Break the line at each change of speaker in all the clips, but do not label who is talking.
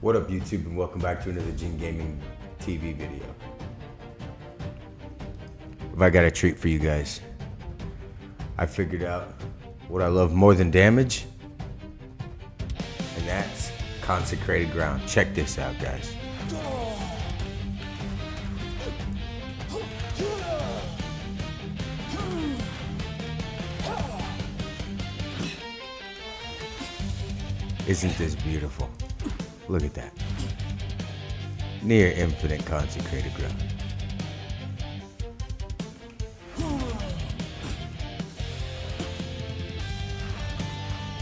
What up, YouTube, and welcome back to another Jin Gaming TV video. If I got a treat for you guys, I figured out what I love more than damage, and that's consecrated ground. Check this out, guys. Isn't this beautiful? Look at that. Near infinite consecrated ground.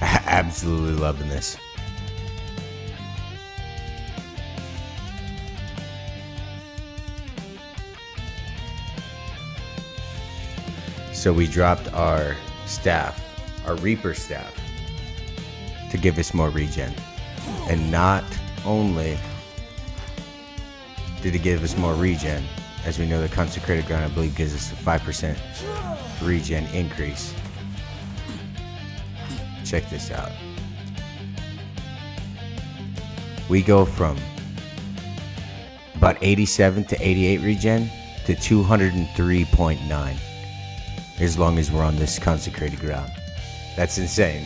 Absolutely loving this. So we dropped our staff, our Reaper staff, to give us more regen. And not only did it give us more regen, as we know the consecrated ground I believe gives us a 5% regen increase. Check this out. We go from about 87 to 88 regen to 203.9 as long as we're on this consecrated ground. That's insane.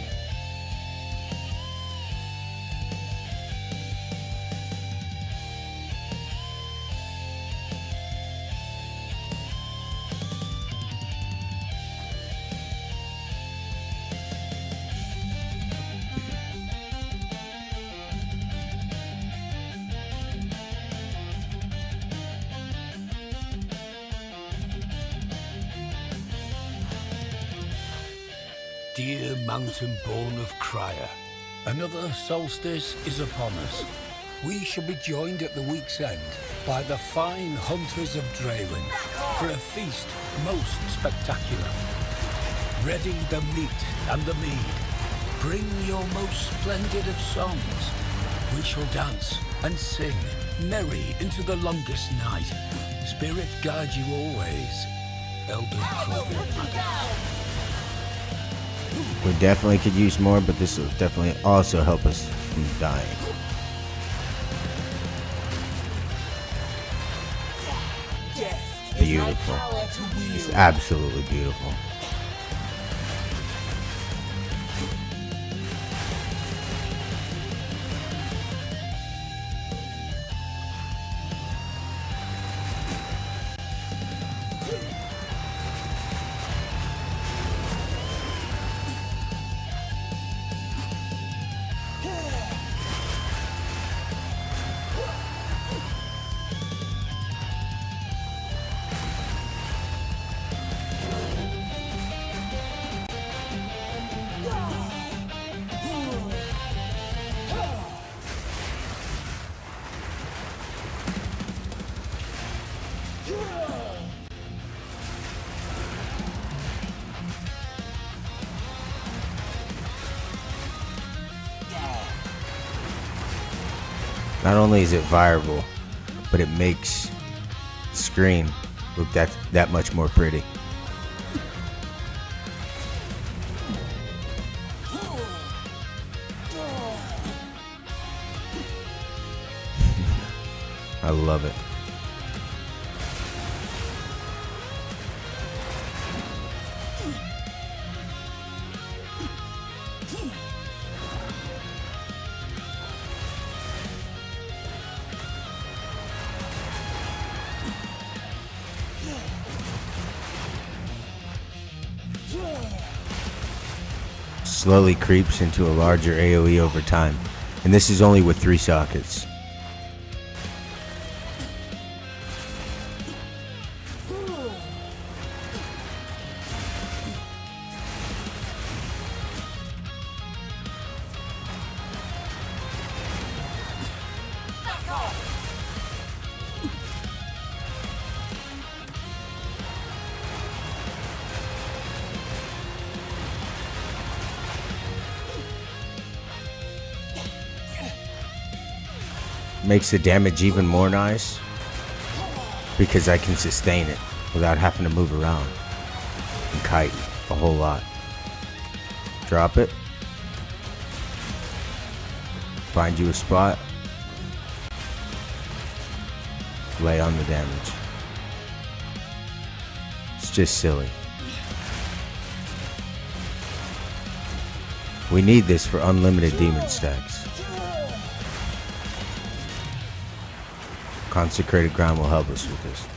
Dear mountain-born of Crier, another solstice is upon us. We shall be joined at the week's end by the fine hunters of Drayland for a feast most spectacular. Ready the meat and the mead. Bring your most splendid of songs. We shall dance and sing merry into the longest night. Spirit guide you always, Elder Provincial Magus.
We definitely could use more, but this will definitely also help us from dying. Beautiful. It's absolutely beautiful. Not only is it viable, but it makes the screen look that much more pretty. I love it. Slowly creeps into a larger AoE over time, and this is only with 3 sockets. Makes the damage even more nice because I can sustain it without having to move around and kite a whole lot. Drop it. Find you a spot. lay on the damage. It's just silly. We need this for unlimited demon stacks. Consecrated ground will help us with this.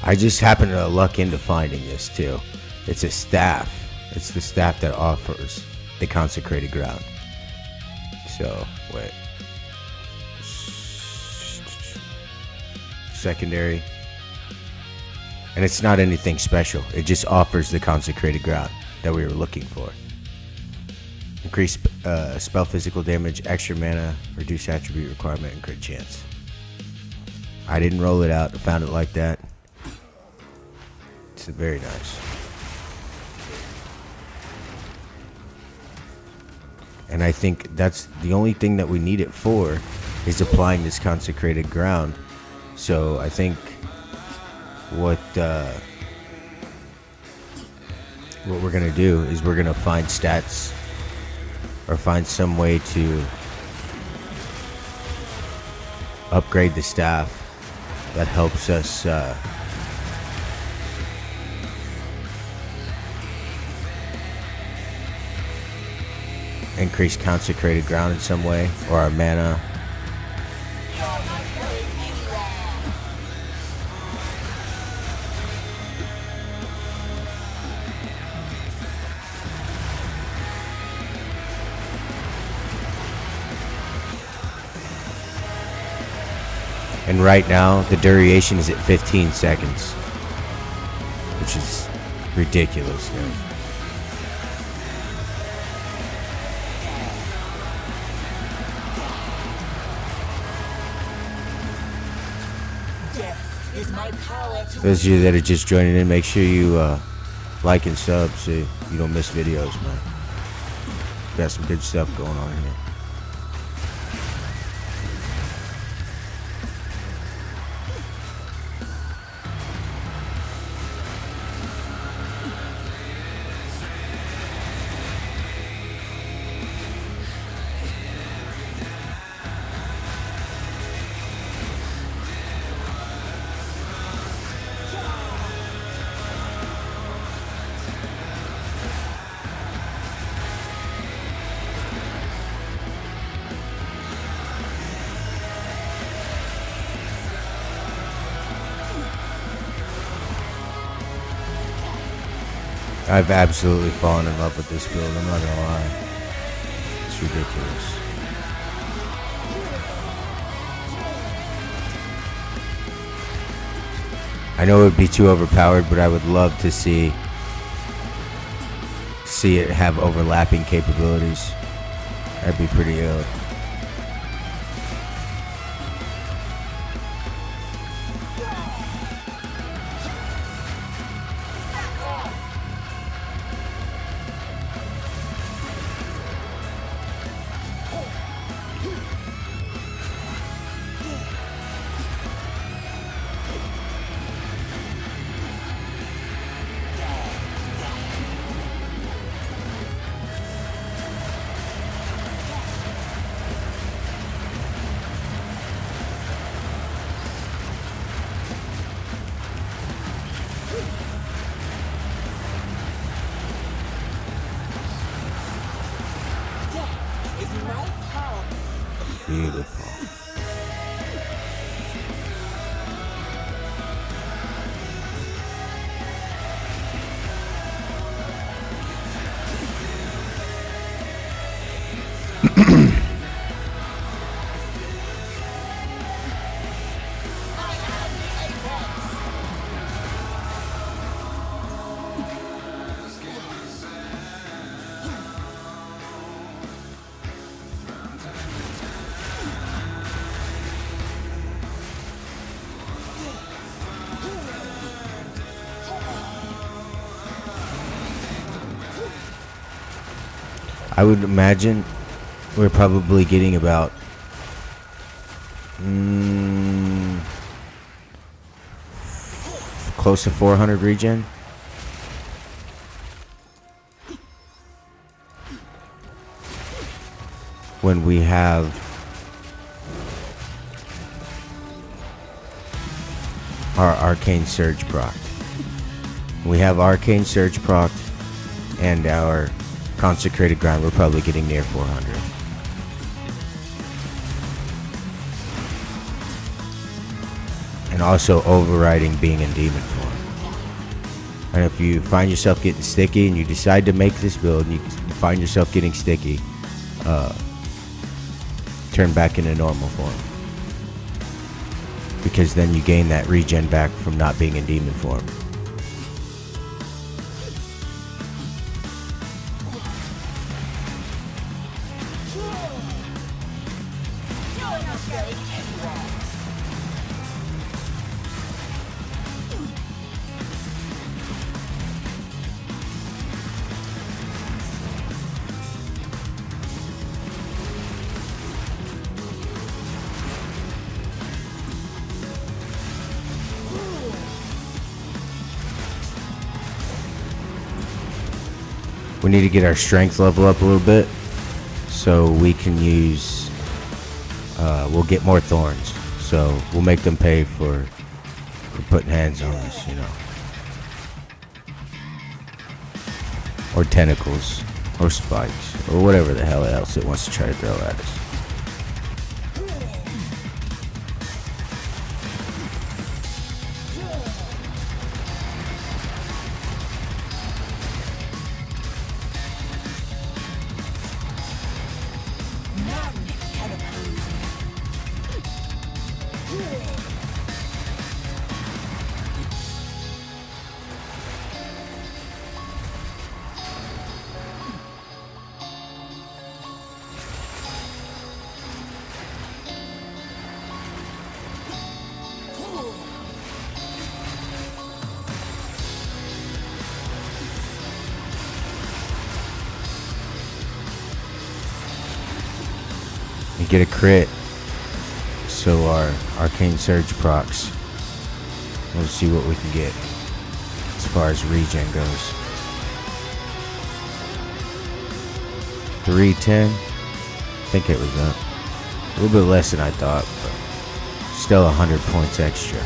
I just happened to luck into finding this too. It's a staff. It's the staff that offers the consecrated ground. So, wait. Secondary. And it's not anything special. It just offers the consecrated ground that we were looking for. Increase spell physical damage, extra mana, reduce attribute requirement, and crit chance. I didn't roll it out. I found it like that. It's very nice. And I think that's the only thing that we need it for, is applying this consecrated ground. So I think what we're gonna do is we're gonna find stats, or find some way to upgrade the staff that helps us increase consecrated ground in some way, or our mana. And right now, the duration is at 15 seconds, which is ridiculous, guys. Those of you that are just joining in, make sure you like and sub so you don't miss videos, man. Got some good stuff going on here. I've absolutely fallen in love with this build, I'm not gonna lie. It's ridiculous. I know it would be too overpowered, but I would love to see it have overlapping capabilities. That'd be pretty ill. Beautiful. I would imagine we're probably getting about close to 400 regen. When we have our Arcane Surge procced. We have Arcane Surge procced and our Consecrated Ground, we're probably getting near 400. And also overriding being in demon form. And if you find yourself getting sticky and you decide to make this build and you find yourself getting sticky, turn back into normal form. Because then you gain that regen back from not being in demon form. We need to get our strength level up a little bit so we can use, we'll get more thorns. So we'll make them pay for putting hands on us, you know. Or tentacles, or spikes, or whatever the hell else it wants to try to throw at us. And get a crit so our Arcane Surge procs. We'll see what we can get as far as regen goes. 310. I think it was up. A little bit less than I thought, but still 100 points extra.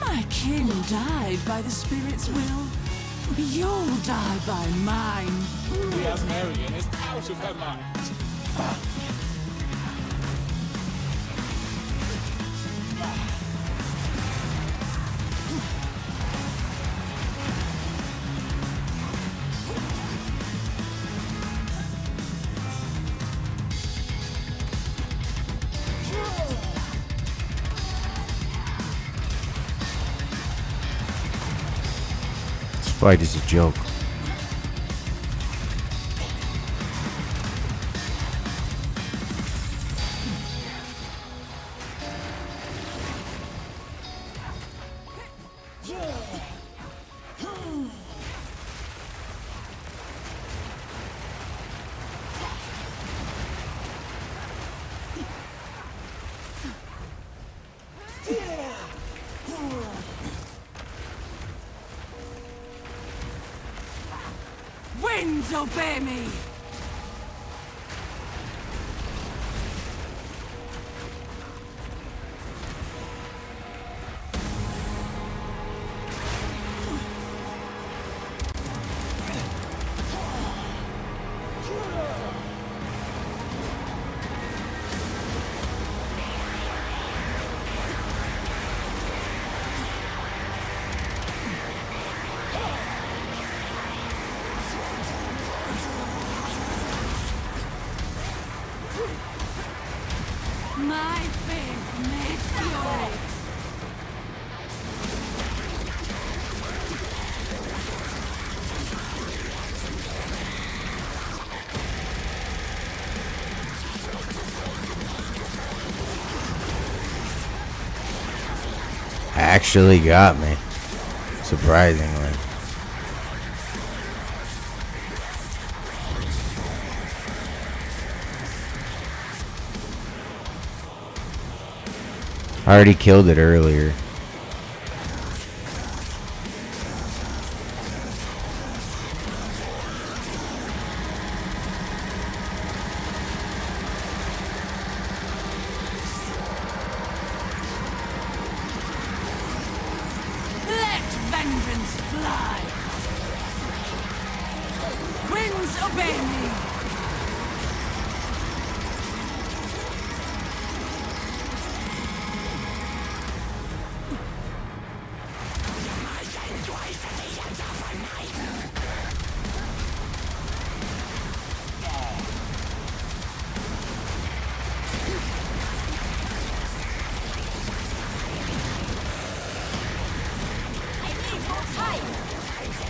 My kin died by the spirit's will. You'll die by mine.
Leah's Marion is out of her mind.
This fight is a joke.
Winds obey me! My faith made fury.
Actually got me. Surprisingly. I already killed it earlier.
Let vengeance fly. Winds obey me.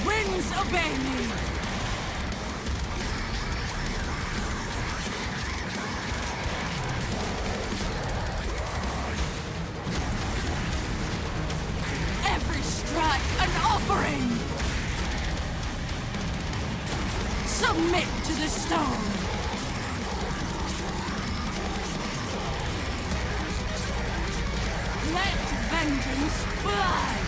Winds obey me. Every strike an offering. Submit to the stone. Let vengeance fly.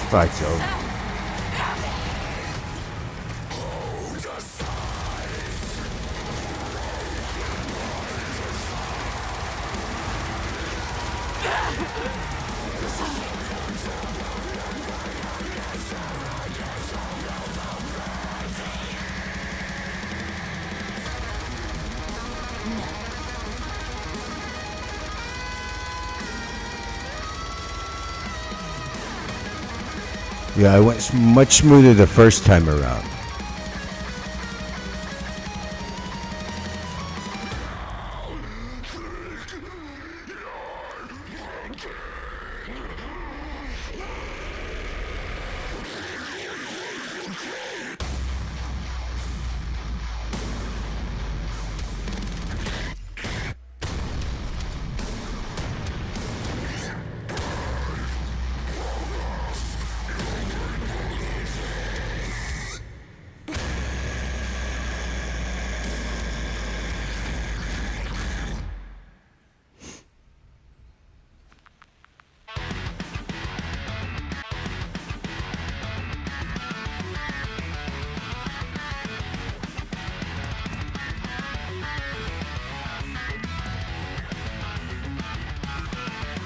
Fight's over. Yeah, I went much smoother the first time around.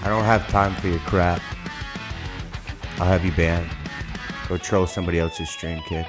I don't have time for your crap. I'll have you banned. Go troll somebody else's stream, kid.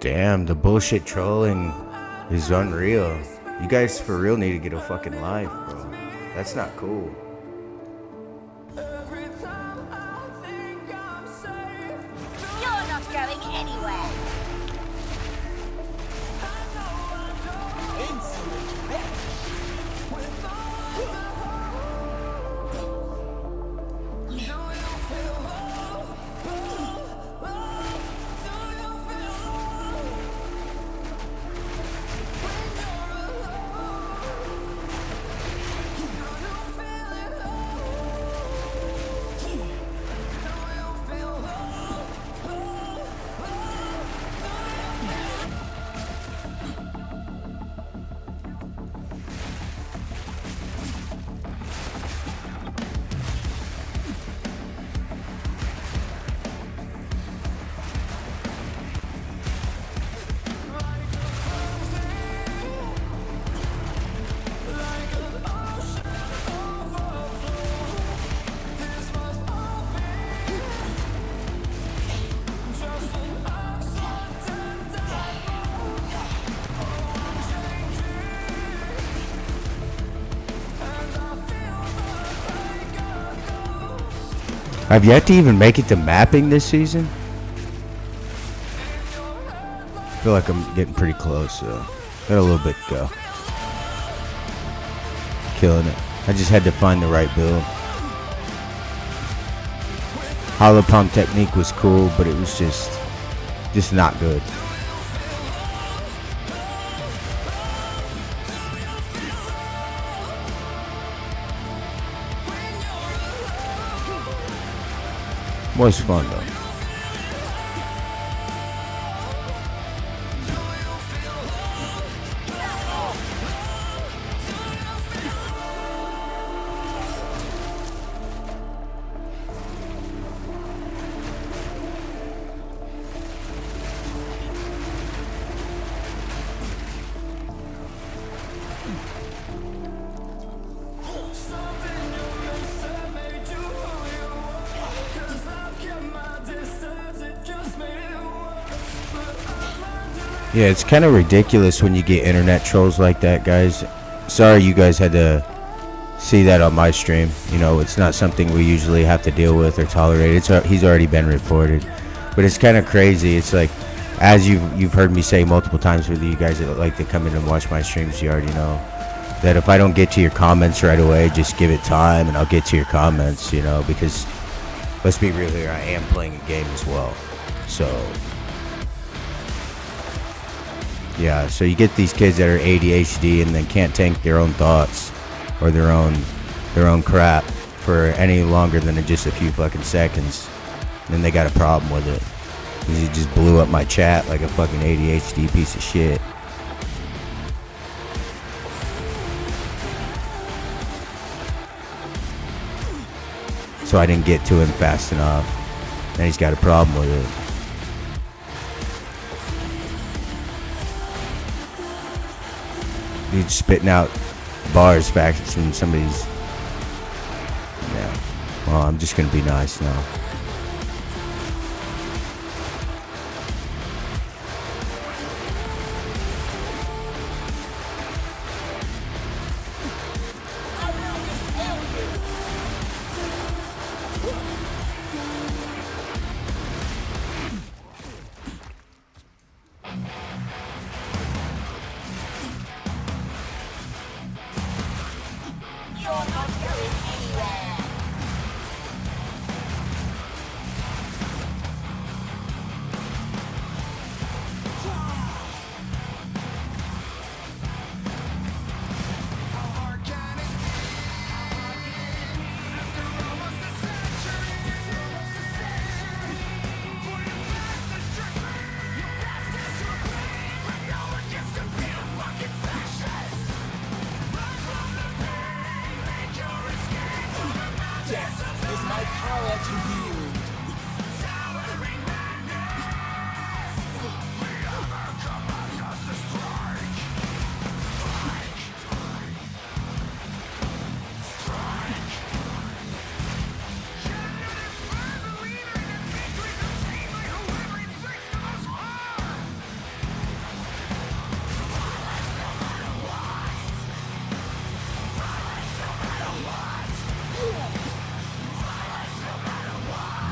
Damn, the bullshit trolling is unreal. You guys for real need to get a fucking life, bro. That's not cool.
You're not going anywhere.
I've yet to even make it to mapping this season. I feel like I'm getting pretty close, so got a little bit to go. Killing it. I just had to find the right build. Hollow pump technique was cool, but it was just not good. Was fun though. Yeah, it's kind of ridiculous when you get internet trolls like that, guys. Sorry you guys had to see that on my stream. You know, it's not something we usually have to deal with or tolerate. He's already been reported. But it's kind of crazy. It's like, as you've heard me say multiple times with you guys that like to come in and watch my streams, you already know that if I don't get to your comments right away, just give it time and I'll get to your comments, you know, because let's be real here, I am playing a game as well. So yeah, so you get these kids that are ADHD and then can't tank their own thoughts or their own crap for any longer than just a few fucking seconds. And then they got a problem with it. He just blew up my chat like a fucking ADHD piece of shit. So I didn't get to him fast enough. And he's got a problem with it. Dude spitting out bars back from somebody's. Yeah. Well, I'm just gonna be nice now.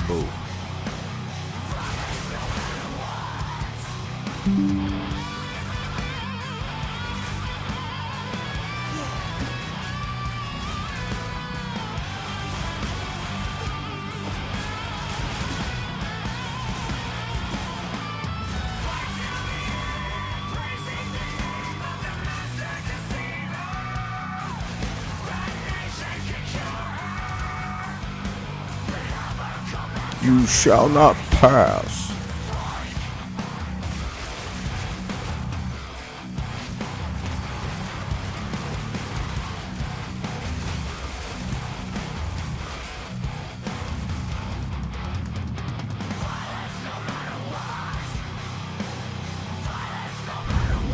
Boo. You shall not pass.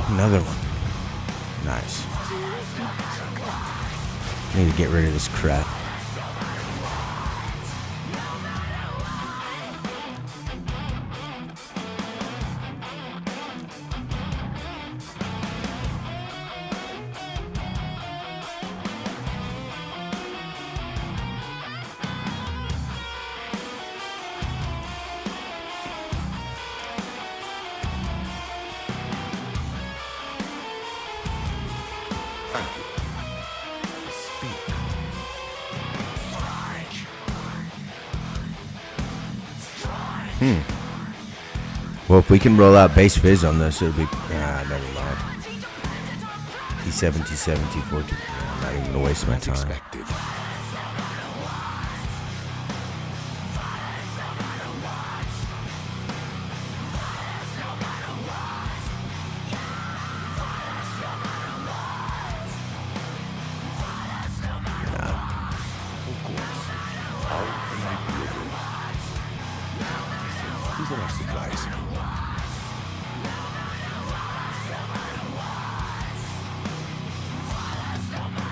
Another one. Nice. Need to get rid of this crap. Well, if we can roll out base fizz on this, it'll be. Never mind. T7, T7, T4, T. I'm not even gonna waste my time.
Expected. These are our supplies.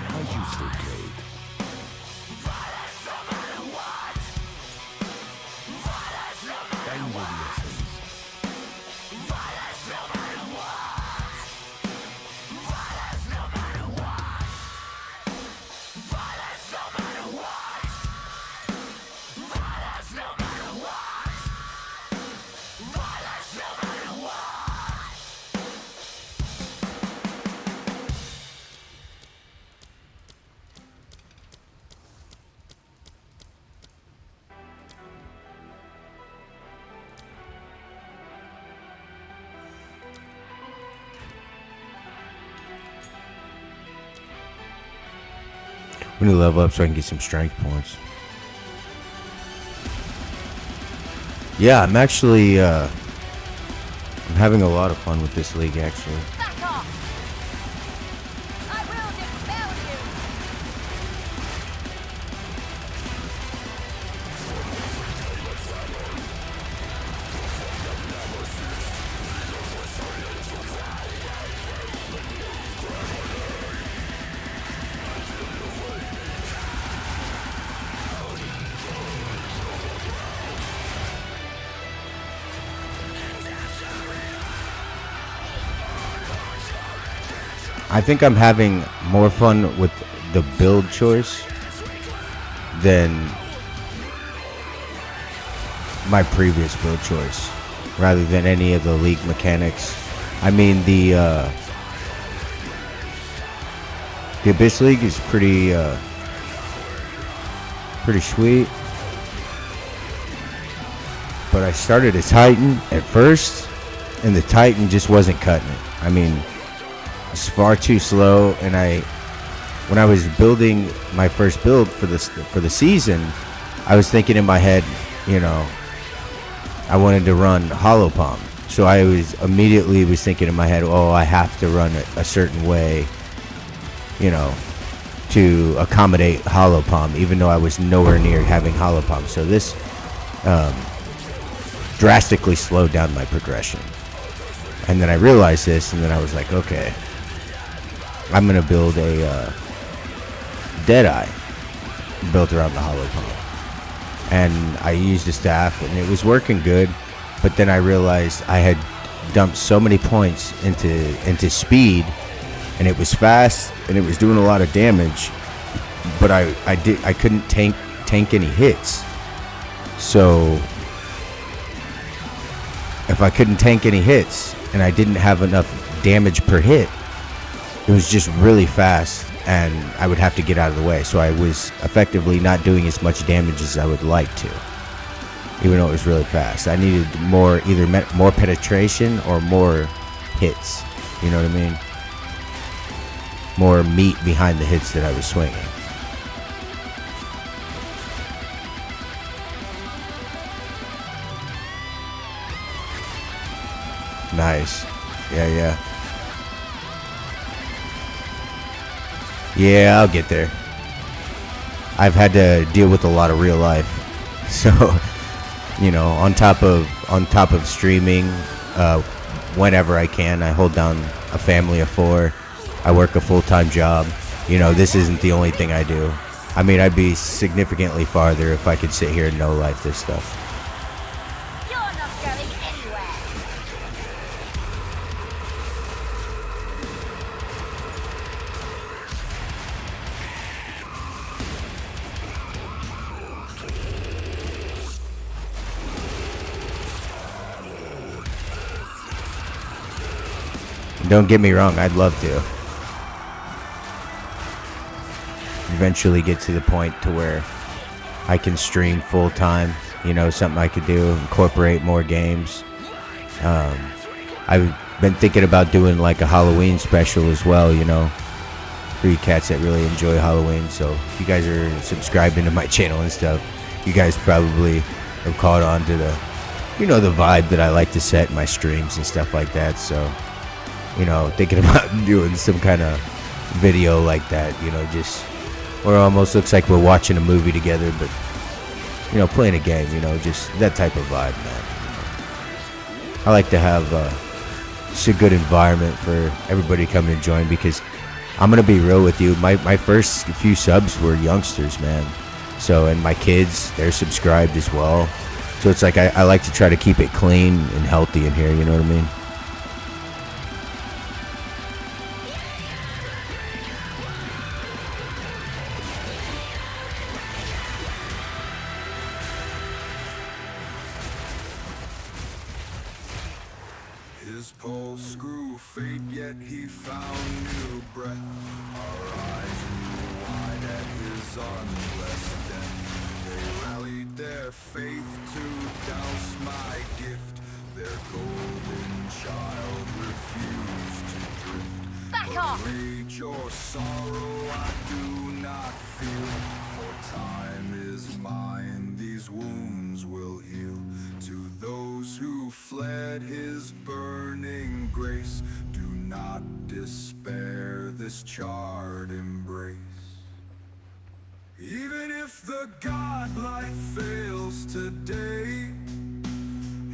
A useful trade. Danger the essence.
We need to level up so I can get some strength points. Yeah, I'm actually I'm having a lot of fun with this league actually.
Back off! I will dispel you!
I think I'm having more fun with the build choice than my previous build choice, rather than any of the league mechanics. I mean, the Abyss League is pretty sweet, but I started a Titan at first, and the Titan just wasn't cutting it. I mean, it's far too slow, and when I was building my first build for the season, I was thinking in my head, you know, I wanted to run Hollow Palm, so I was thinking in my head, oh, I have to run it a certain way, you know, to accommodate Hollow Palm, even though I was nowhere near having Hollow Palm. So this drastically slowed down my progression, and then I realized this, and then I was like, okay, I'm gonna build a Deadeye built around the Hollow Palm, and I used the staff, and it was working good. But then I realized I had dumped so many points into speed, and it was fast, and it was doing a lot of damage, but I couldn't tank any hits. So if I couldn't tank any hits and I didn't have enough damage per hit, it was just really fast and I would have to get out of the way. So I was effectively not doing as much damage as I would like to, even though it was really fast. I needed more, either more penetration or more hits. You know what I mean? More meat behind the hits that I was swinging. Nice. Yeah. Yeah, I'll get there. I've had to deal with a lot of real life. So, you know, on top of streaming, whenever I can, I hold down a family of 4. I work a full-time job. You know, this isn't the only thing I do. I mean, I'd be significantly farther if I could sit here and no life this stuff.
You're not going anywhere.
Don't get me wrong, I'd love to eventually get to the point to where I can stream full time. You know, something I could do, incorporate more games. I've been thinking about doing like a Halloween special as well, you know, for you cats that really enjoy Halloween. So if you guys are subscribed into my channel and stuff, you guys probably have caught on to the, you know, the vibe that I like to set in my streams and stuff like that. So, you know, thinking about doing some kind of video like that, you know, just where it almost looks like we're watching a movie together, but, you know, playing a game, you know, just that type of vibe, man. I like to have just a good environment for everybody to come and join, because I'm going to be real with you. My first few subs were youngsters, man. So, and my kids, they're subscribed as well. So it's like I like to try to keep it clean and healthy in here, you know what I mean?
His pulse grew faint, yet he found new breath. Our eyes grew wide at his unblessed death. They rallied their faith to douse my gift. Their golden child refused to drift.
Back off!
Rage or sorrow I do not feel, for time is mine, these wounds will heal. To those who fled his burning grace, do not despair this charred embrace. Even if the godlight fails today,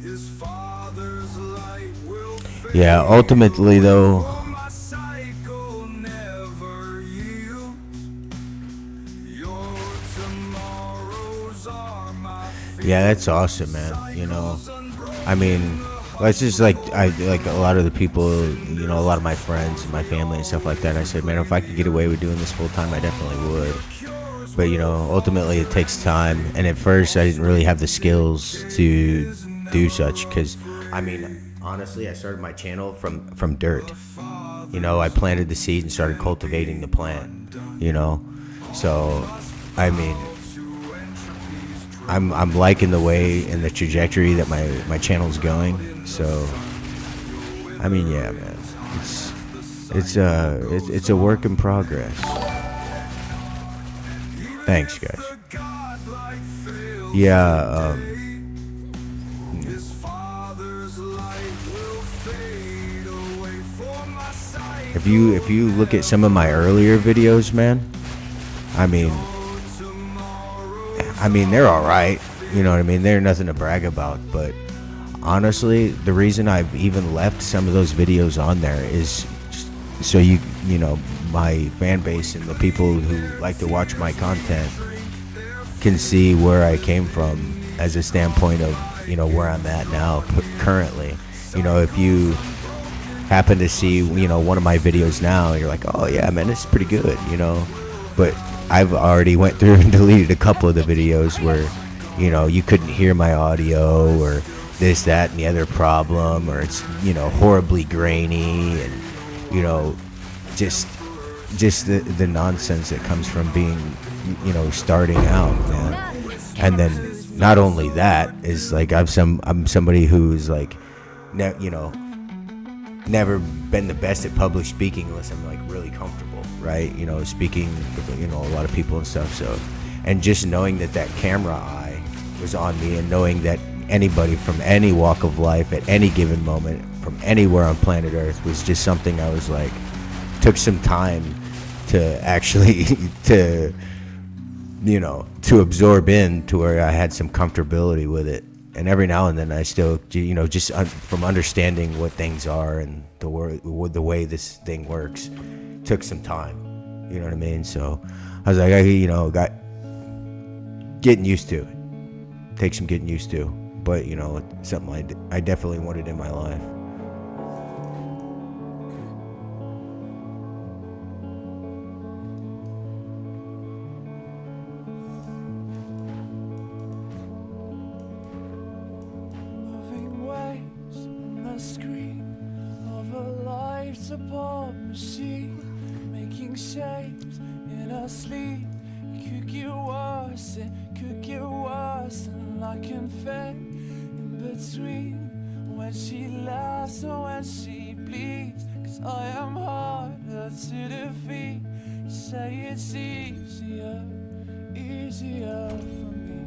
his father's light will fade.
Yeah, ultimately though,
For my cycle never yields. Your tomorrows are my
yeah, that's awesome, man. You know, I mean, it's just like like a lot of the people, you know, a lot of my friends and my family and stuff like that. I said, man, if I could get away with doing this full time, I definitely would. But you know, ultimately it takes time, and at first I didn't really have the skills to do such, because I mean, honestly, I started my channel from dirt. You know, I planted the seed and started cultivating the plant. You know, so I mean, I'm liking the way and the trajectory that my channel's going. So I mean, yeah, man, it's a work in progress. Thanks, guys. Yeah, if you look at some of my earlier videos, man, I mean they're all right. You know what I mean? They're nothing to brag about, but honestly, the reason I've even left some of those videos on there is so you know, my fan base and the people who like to watch my content can see where I came from as a standpoint of, you know, where I'm at now currently. You know, if you happen to see, you know, one of my videos now, you're like, oh yeah, man, this is pretty good, you know. But I've already went through and deleted a couple of the videos where, you couldn't hear my audio, or this, that, and the other problem, or it's, horribly grainy, and, just the nonsense that comes from being, starting out, man. And then not only that is like I'm somebody who's like, never been the best at public speaking unless I'm like really comfortable, right? Speaking with, a lot of people and stuff. So, and just knowing that camera eye was on me, and knowing that anybody from any walk of life at any given moment from anywhere on planet Earth was just something I was like, took some time to actually to absorb in, to where I had some comfortability with it. And every now and then I still, just from understanding what things are and the way this thing works, took some time. You know what I mean? So I was like, got getting used to it. Takes some getting used to. But, it's something I definitely wanted in my life.
Support machine, making shapes in her sleep. It could get worse, and I can fade in between when she laughs and when she bleeds. 'Cause I am harder to defeat. You say it's easier for me.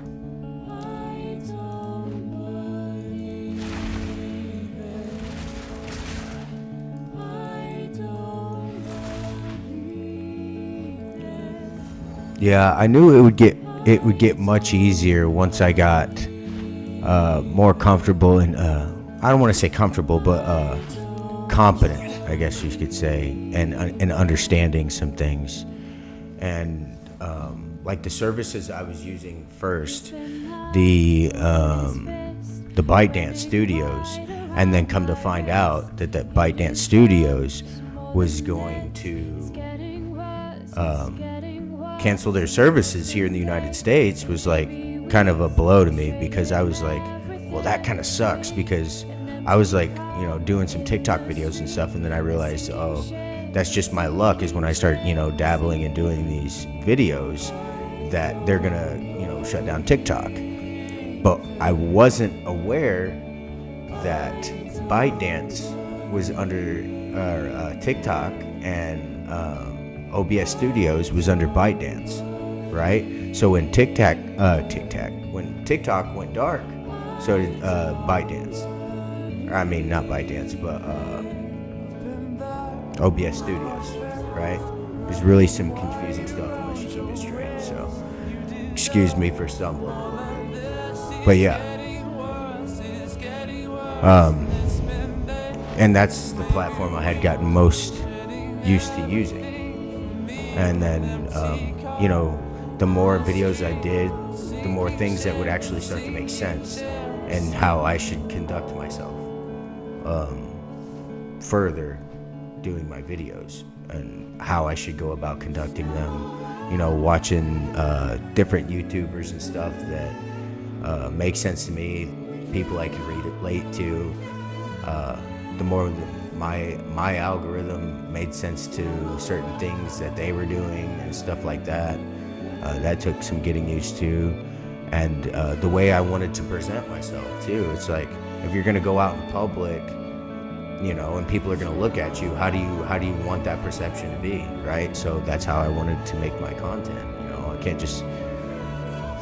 I don't believe it.
Yeah, I knew it would get much easier once I got more comfortable and I don't want to say comfortable, but competent, I guess you could say, and understanding some things. And like the services I was using first, the ByteDance Studios, and then come to find out that ByteDance Studios was going to cancel their services here in the United States, was like kind of a blow to me, because I was like, well, that kind of sucks, because I was like, doing some TikTok videos and stuff, and then I realized, oh, that's just my luck, is when I start, dabbling and doing these videos, that they're gonna, shut down TikTok. But I wasn't aware that ByteDance was under TikTok, and OBS Studios was under ByteDance, right? So when when TikTok went dark, so did ByteDance. I mean, not ByteDance, but OBS Studios, right? There's really some confusing stuff unless you keep it straight. So excuse me for stumbling, but yeah. And that's the platform I had gotten most used to using. And then, the more videos I did, the more things that would actually start to make sense, and how I should conduct myself further doing my videos, and how I should go about conducting them. Watching different YouTubers and stuff that make sense to me, people I can relate to. The more my algorithm made sense to certain things that they were doing and stuff like that. That took some getting used to, and the way I wanted to present myself too. It's like, if you're gonna go out in public, and people are gonna look at you, how do you want that perception to be, right? So that's how I wanted to make my content. I can't just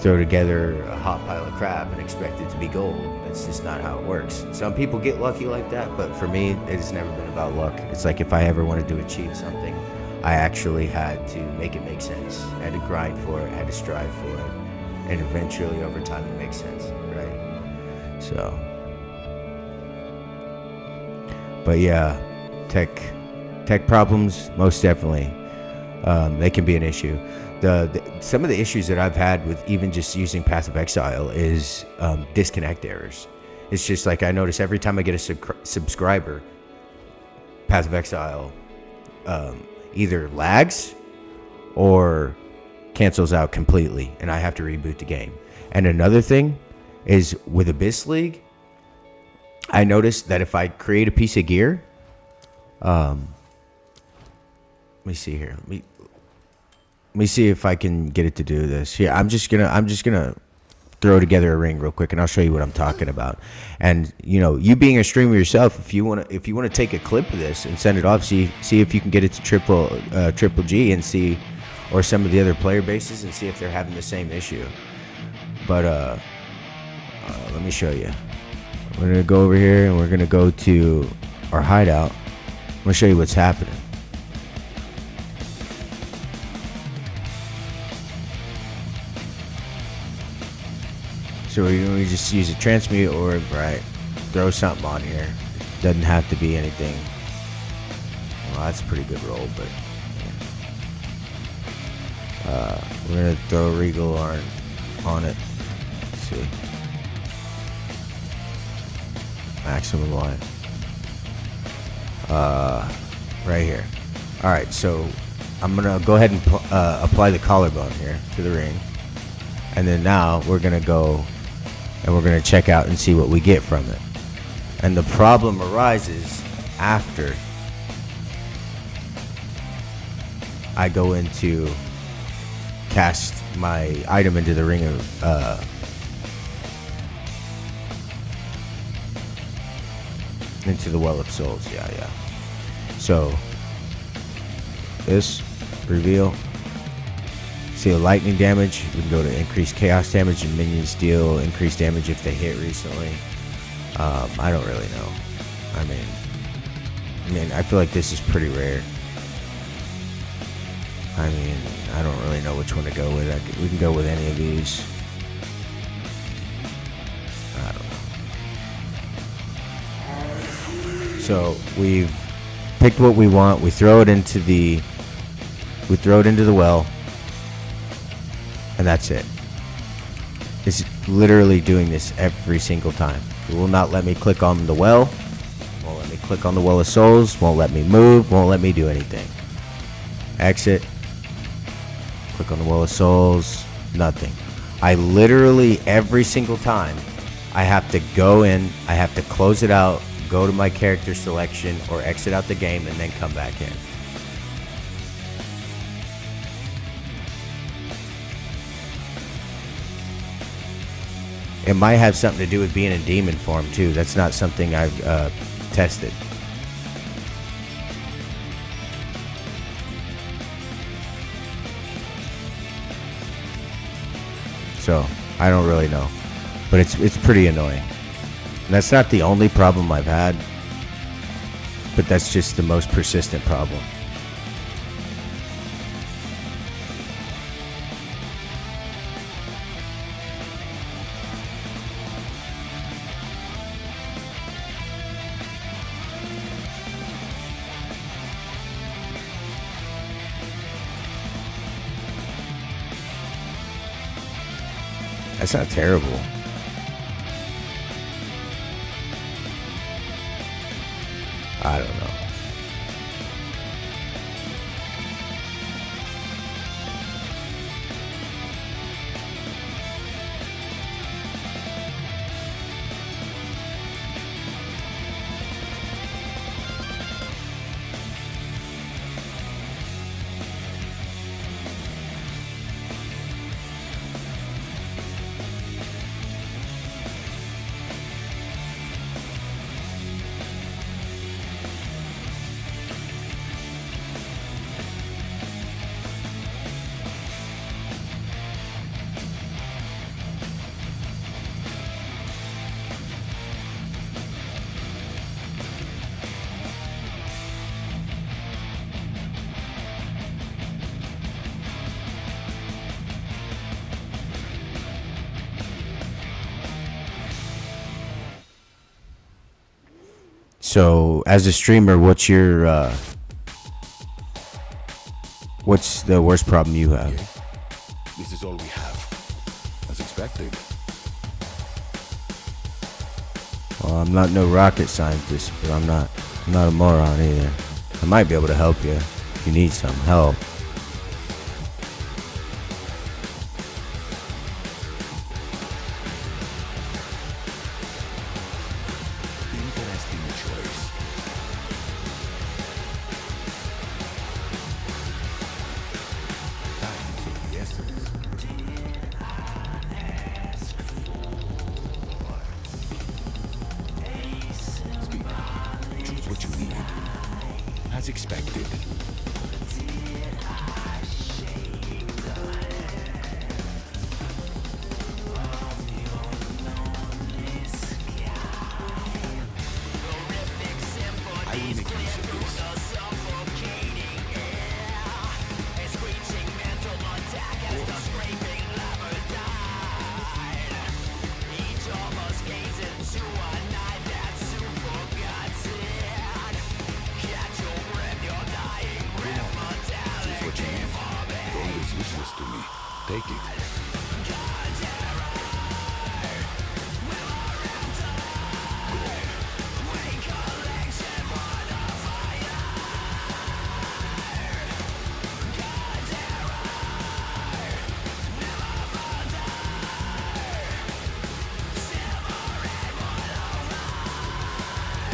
throw together a hot pile of crap and expect it to be gold. That's just not how it works. Some people get lucky like that, but for me, it has never been about luck. It's like, if I ever wanted to achieve something, I actually had to make it make sense. I had to grind for it, I had to strive for it, and eventually, over time, it makes sense, right? So, but yeah, tech problems, most definitely, they can be an issue. Some of the issues that I've had with even just using Path of Exile is disconnect errors. It's just like, I notice every time I get a subscriber, Path of Exile either lags or cancels out completely, and I have to reboot the game. And another thing is with Abyss League, I noticed that if I create a piece of gear, let me see here. Let me see if I can get it to do this. Yeah, I'm just gonna throw together a ring real quick, and I'll show you what I'm talking about. And you being a streamer yourself, if you wanna take a clip of this and send it off, see if you can get it to triple G and see, or some of the other player bases, and see if they're having the same issue. But let me show you. We're gonna go over here and we're gonna go to our hideout. I'm gonna show you what's happening. So we just use a transmute orb, right? Throw something on here. Doesn't have to be anything. Well, that's a pretty good roll, but we're gonna throw Regal on it. Let's see. Maximum life. Right here. All right, so I'm gonna go ahead and apply the collarbone here to the ring, and then now we're gonna go and we're gonna check out and see what we get from it. And the problem arises after I go into cast my item into the ring of into the Well of Souls. Yeah. So this reveal. See a lightning damage. We can go to increase chaos damage, and minions deal increased damage if they hit recently. I don't really know. I mean, I feel like this is pretty rare. I mean, I don't really know which one to go with. We can go with any of these. I don't know. So we've picked what we want. We throw it into the well, and that's it. It's literally doing this every single time. It will not let me click on the well. Won't let me click on the Well of Souls. Won't let me move. Won't let me do anything. Exit. Click on the Well of Souls. Nothing. I literally, every single time, I have to go in, I have to close it out, go to my character selection, or exit out the game, and then come back in. It might have something to do with being in demon form too. That's not something I've tested. So I don't really know, but it's pretty annoying. And that's not the only problem I've had, but that's just the most persistent problem. That's not terrible. I don't know. So, as a streamer, what's the worst problem you have?
This is all we have, as expected.
Well, I'm not no rocket scientist, but I'm not a moron either. I might be able to help you if you need some help.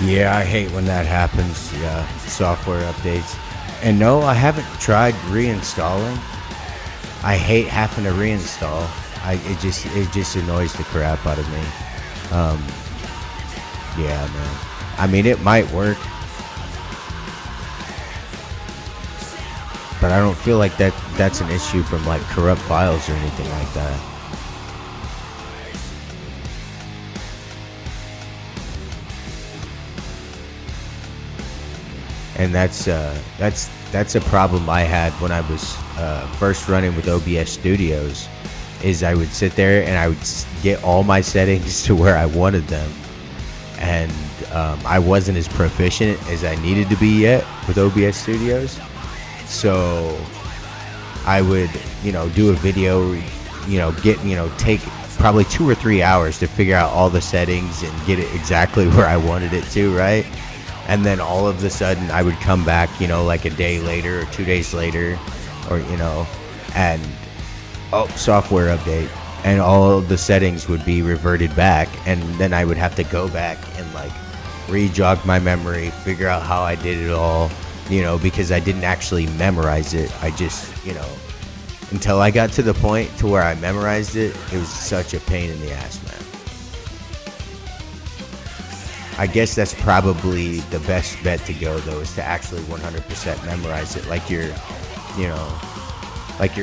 Yeah, I hate when that happens. Yeah, software updates. And no, I haven't tried reinstalling. I hate having to reinstall. It just annoys the crap out of me. Yeah, man. I mean, it might work, but I don't feel like that's an issue from like corrupt files or anything like that. And that's a problem I had when I was first running with OBS Studios. Is I would sit there and I would get all my settings to where I wanted them, and I wasn't as proficient as I needed to be yet with OBS Studios. So I would, do a video, take probably 2 or 3 hours to figure out all the settings and get it exactly where I wanted it to, right? And then all of a sudden I would come back, like a day later or 2 days later, or, and software update, and all of the settings would be reverted back. And then I would have to go back and like re-jog my memory, figure out how I did it all, because I didn't actually memorize it. I just, until I got to the point to where I memorized it, it was such a pain in the ass, man. I guess that's probably the best bet to go, though, is to actually 100% memorize it, like you're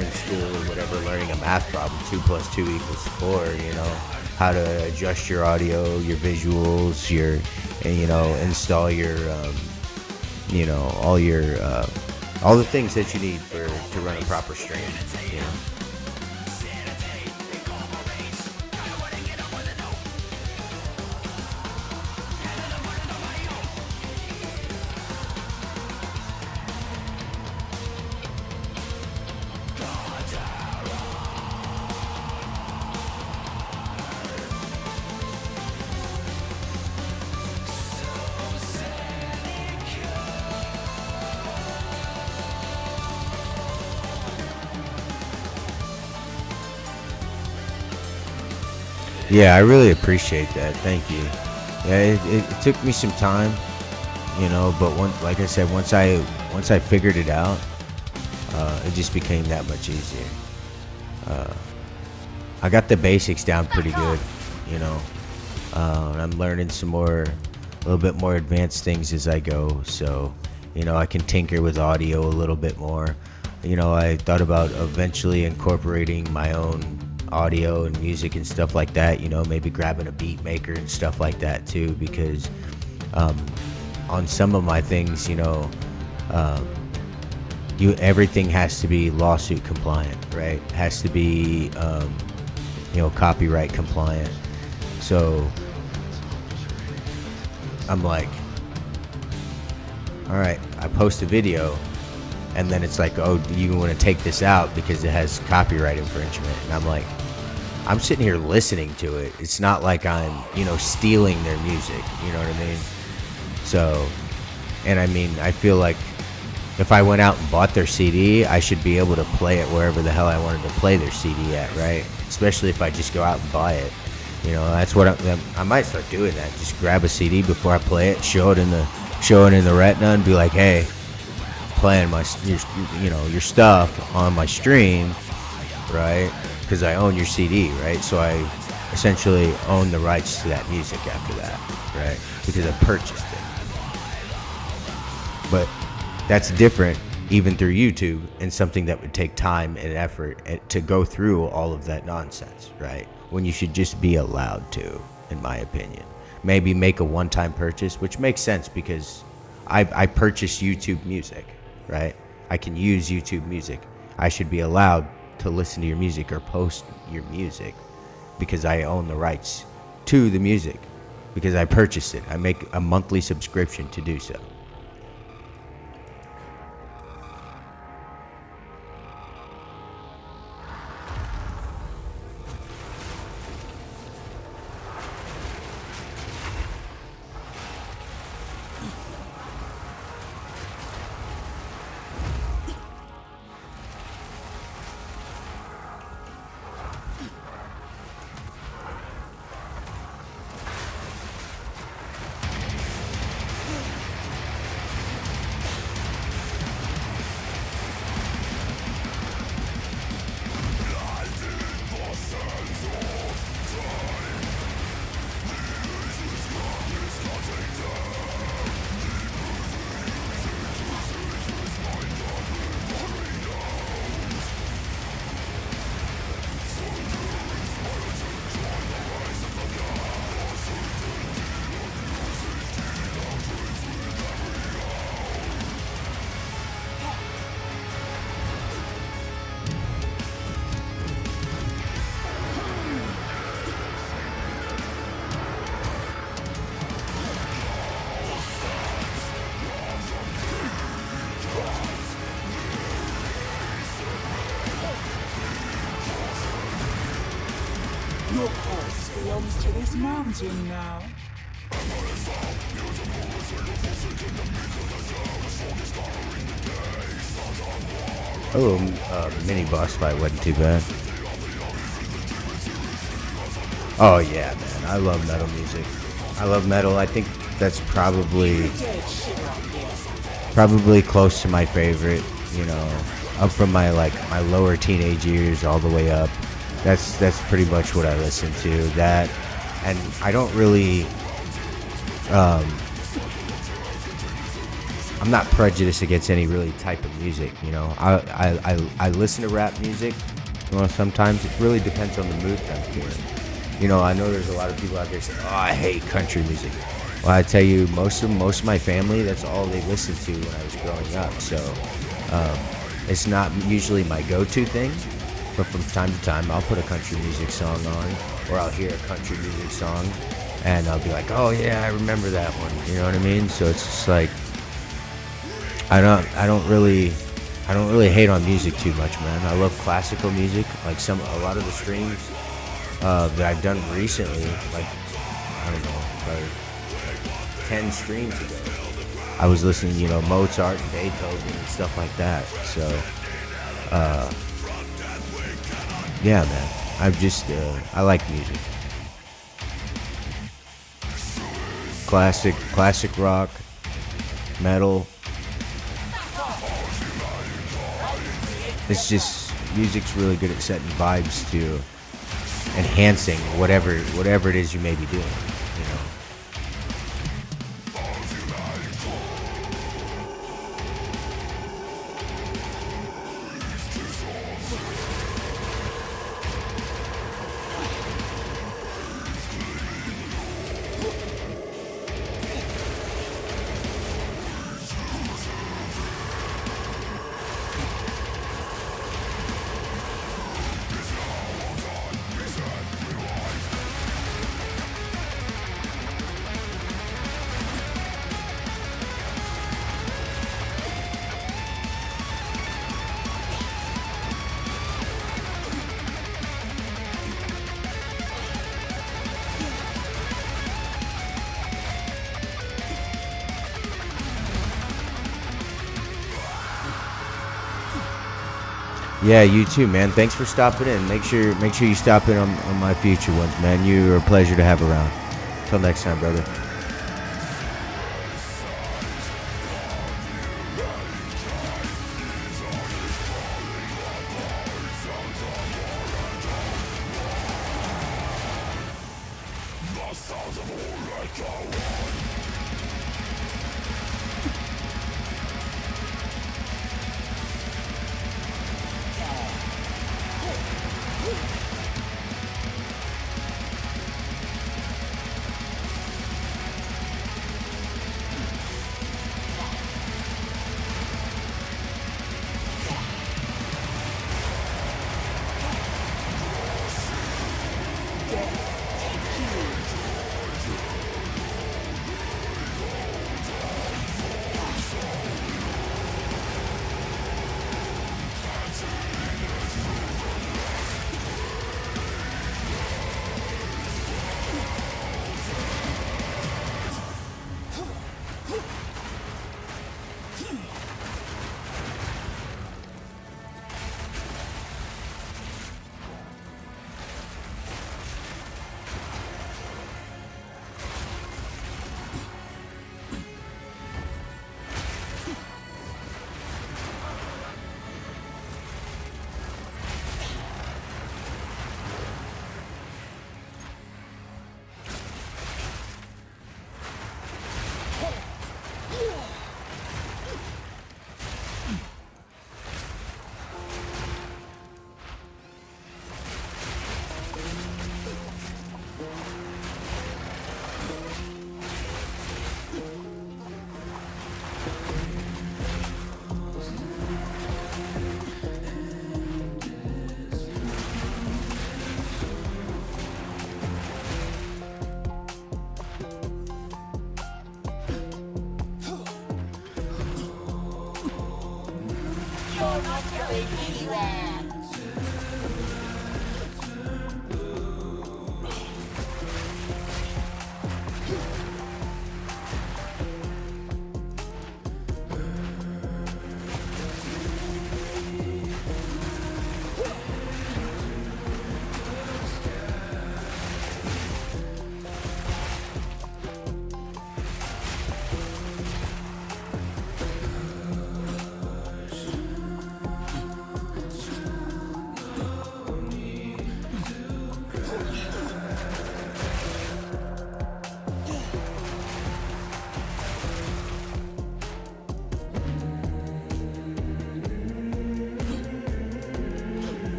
in school or whatever, learning a math problem. 2 + 2 = 4. How to adjust your audio, your visuals, your, install your, all the things that you need to run a proper stream. Yeah, I really appreciate that. Thank you. Yeah, it took me some time, but like I said, once I figured it out, it just became that much easier. I got the basics down pretty good, and I'm learning a little bit more advanced things as I go. So, I can tinker with audio a little bit more. I thought about eventually incorporating my own audio and music and stuff like that, maybe grabbing a beat maker and stuff like that too, because on some of my things, everything has to be lawsuit compliant, right? It has to be copyright compliant. So I'm like, all right, I post a video and then it's like, oh, do you want to take this out because it has copyright infringement? And I'm like, I'm sitting here listening to it. It's not like I'm, stealing their music. You know what I mean? So, and I mean, I feel like if I went out and bought their CD, I should be able to play it wherever the hell I wanted to play their CD at, right? Especially if I just go out and buy it. That's what I might start doing that. Just grab a CD before I play it, show it in the retina, and be like, hey, playing your stuff on my stream, right? Because I own your CD, right? So I essentially own the rights to that music after that, right? Because I purchased it. But that's different even through YouTube, and something that would take time and effort to go through all of that nonsense, right? When you should just be allowed to, in my opinion. Maybe make a one-time purchase, which makes sense because I purchase YouTube music, right? I can use YouTube music. I should be allowed to listen to your music or post your music because I own the rights to the music, because I purchased it. I make a monthly subscription to do so.
Your cause belongs to this mountain now.
Oh, mini boss fight wasn't too bad. Oh yeah, man, I love metal music. I love metal. I think that's probably close to my favorite. You know, up from my lower teenage years all the way up. That's pretty much what I listen to. That, and I don't really. I'm not prejudiced against any really type of music. You know, I listen to rap music. You know, sometimes it really depends on the mood that I'm feeling. You know, I know there's a lot of people out there saying, "Oh, I hate country music." Well, I tell you, most of my family, that's all they listened to when I was growing up. So it's not usually my go-to thing, but from time to time, I'll put a country music song on, or I'll hear a country music song, and I'll be like, "Oh yeah, I remember that one." You know what I mean? So it's just like I don't really hate on music too much, man. I love classical music, like a lot of the streams that I've done recently, like I don't know, about 10 streams ago, I was listening, you know, Mozart and Beethoven and stuff like that. So, yeah, man, I like music, classic rock, metal. It's just music's really good at setting vibes to enhancing whatever it is you may be doing, you know. Yeah, you too, man. Thanks for stopping in. Make sure you stop in on my future ones, man. You're a pleasure to have around. Till next time, brother.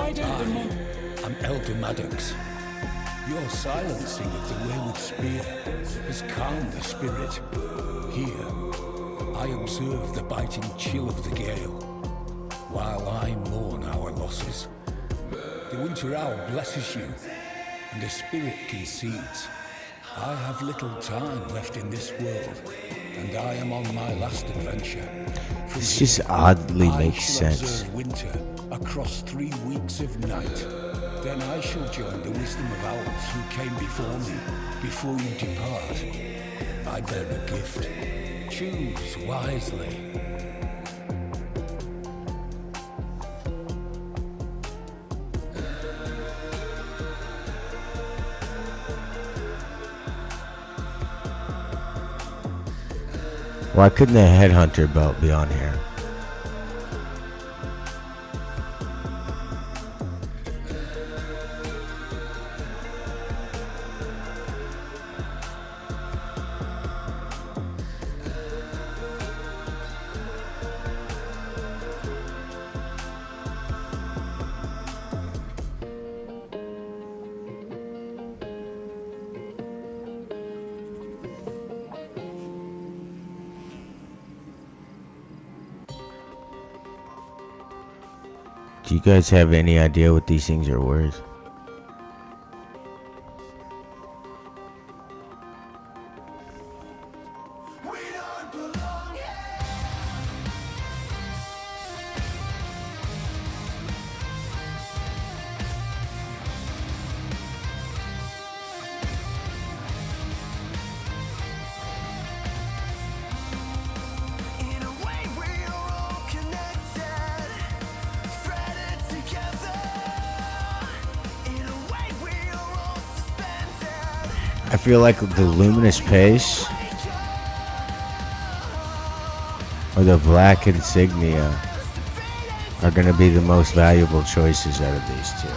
I'm Elder Maddox. Your silencing of the wayward spear has calmed the spirit. Here, I observe the biting chill of the gale, while I mourn our losses. The winter owl blesses you, and the spirit concedes. I have little time left in this world, and I am on my last adventure. From
This
here,
just oddly
I
makes
shall
sense.
observe winter across 3 weeks of night. Then I shall join the wisdom of owls who came before me. Before you depart, I bear a gift. Choose wisely.
Why couldn't the headhunter belt be on here? Do you guys have any idea what these things are worth? I feel like the luminous pace or the black insignia are going to be the most valuable choices out of these two.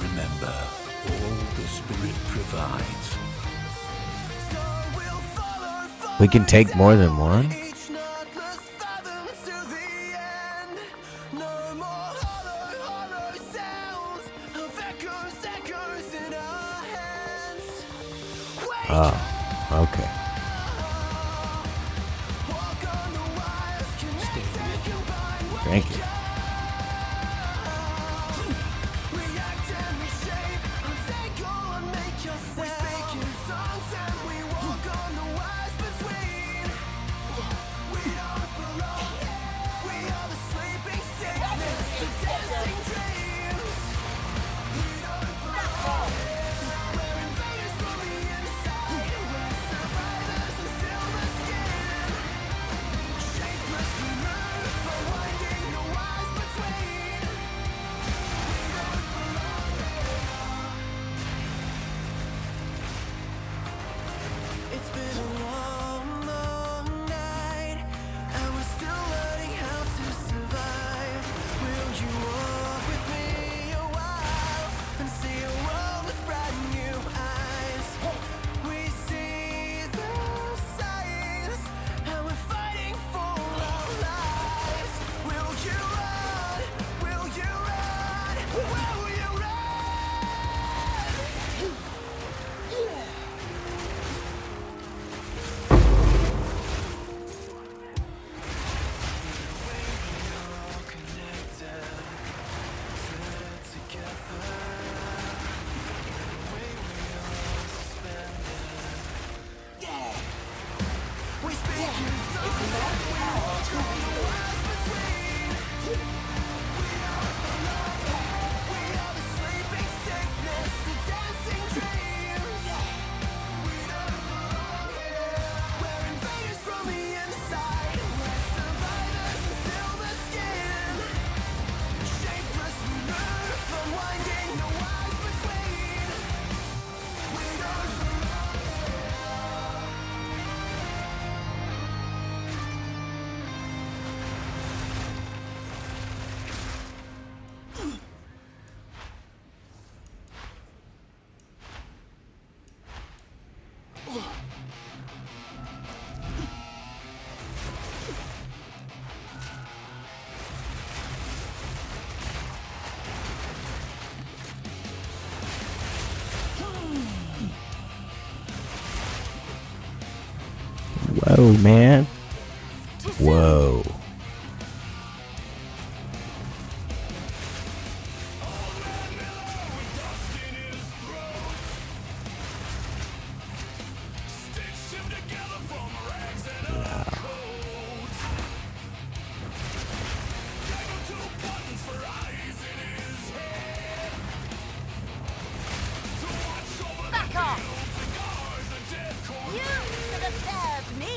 Remember, all the spirit provides.
We can take more than one? Oh, okay. Thank you. Whoa, man. Whoa.
Back off! You should have served me!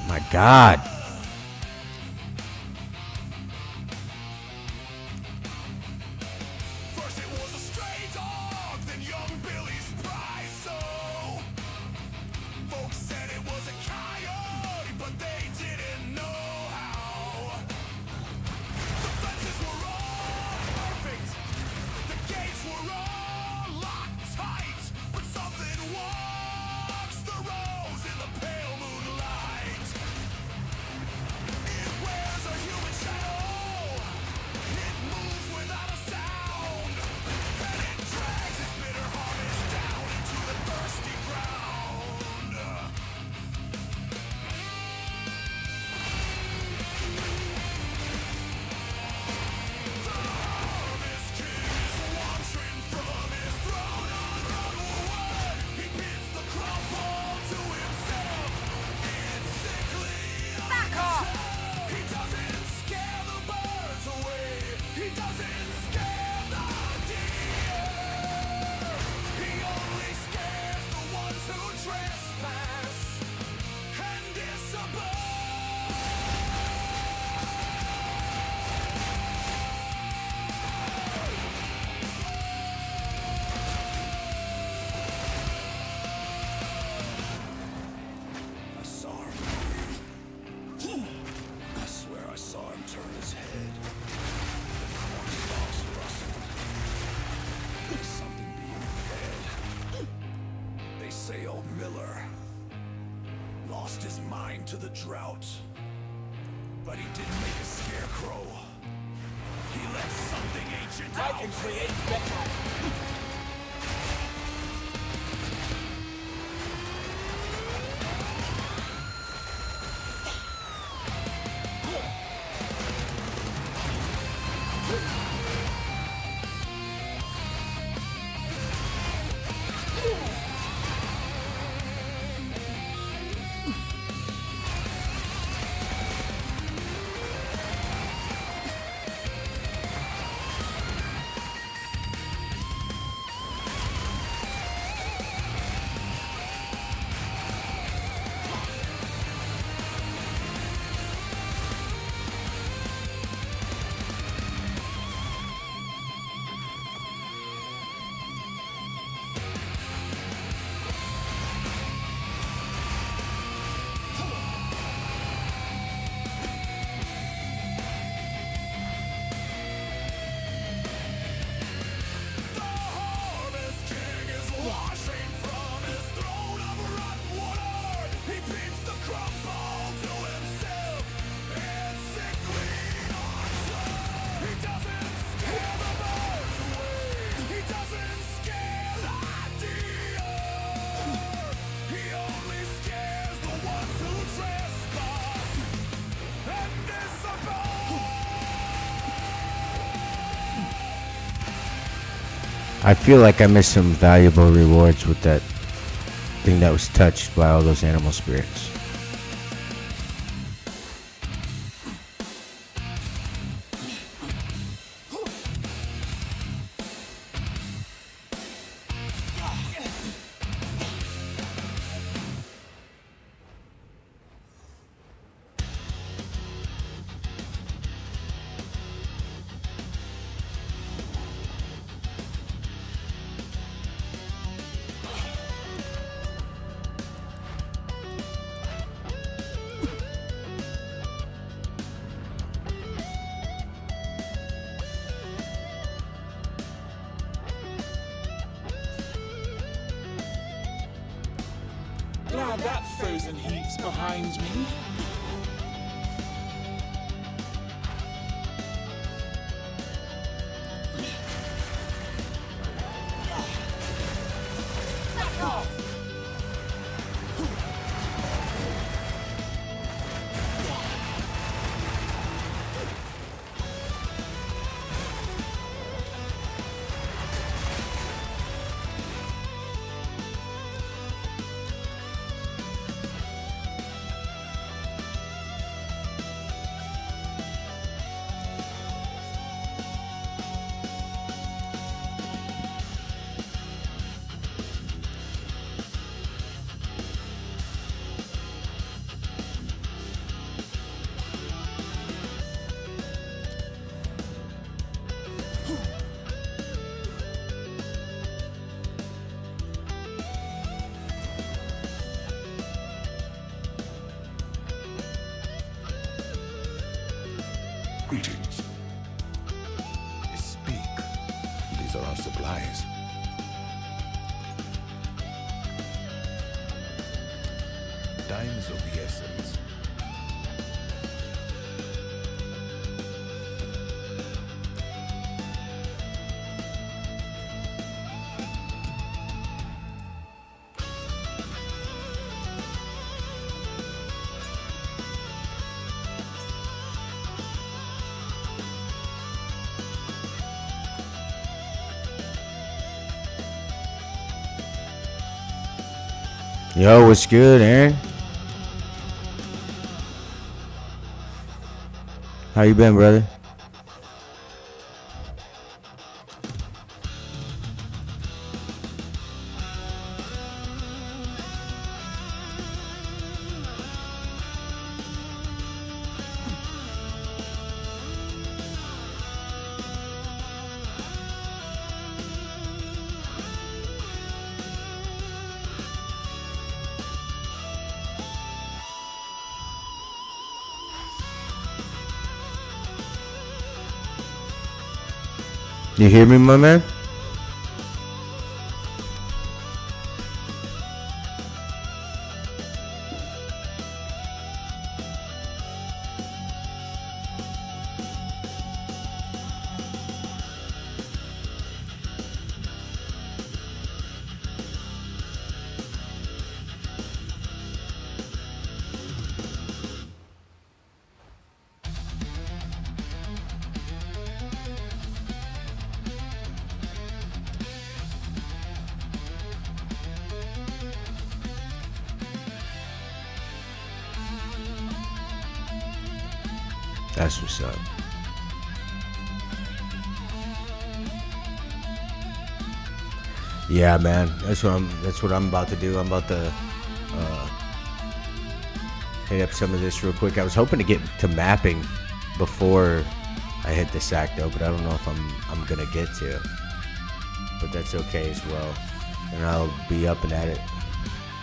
My God.
First it was a stray dog, then young Billy's prize. So folks said it was a coyote, but they didn't know how. The fences were all perfect, the gates were all locked tight, but something walks the rows in the pale moonlight. It wears a human shadow, it moves without a sound, and it drags its bitter harvest down into the thirsty ground. The harvest king is watching from his throne on Rockwood. He pins the crumble to himself. It's sickly.
Back off!
He doesn't scare the birds away. He doesn't scare the deer. He only scares the ones who trespass and disobey. I saw him. I swear I saw him turn his head. The corn stalks rustled. Something being fed. They say old Miller lost his mind to the drought. But he didn't make a scarecrow. He let something ancient out.
I can create better.
I feel like I missed some valuable rewards with that thing that was touched by all those animal spirits.
Glad that frozen heap's behind me.
Back off!
Greetings. Speak. These are our supplies. Time is of the essence.
Yo, what's good, Aaron? How you been, brother? You hear me, my man? That's what's up. Yeah, man. That's what I'm about to do. I'm about to hit up some of this real quick. I was hoping to get to mapping before I hit the sack though, but I don't know if I'm gonna get to. But that's okay as well. And I'll be up and at it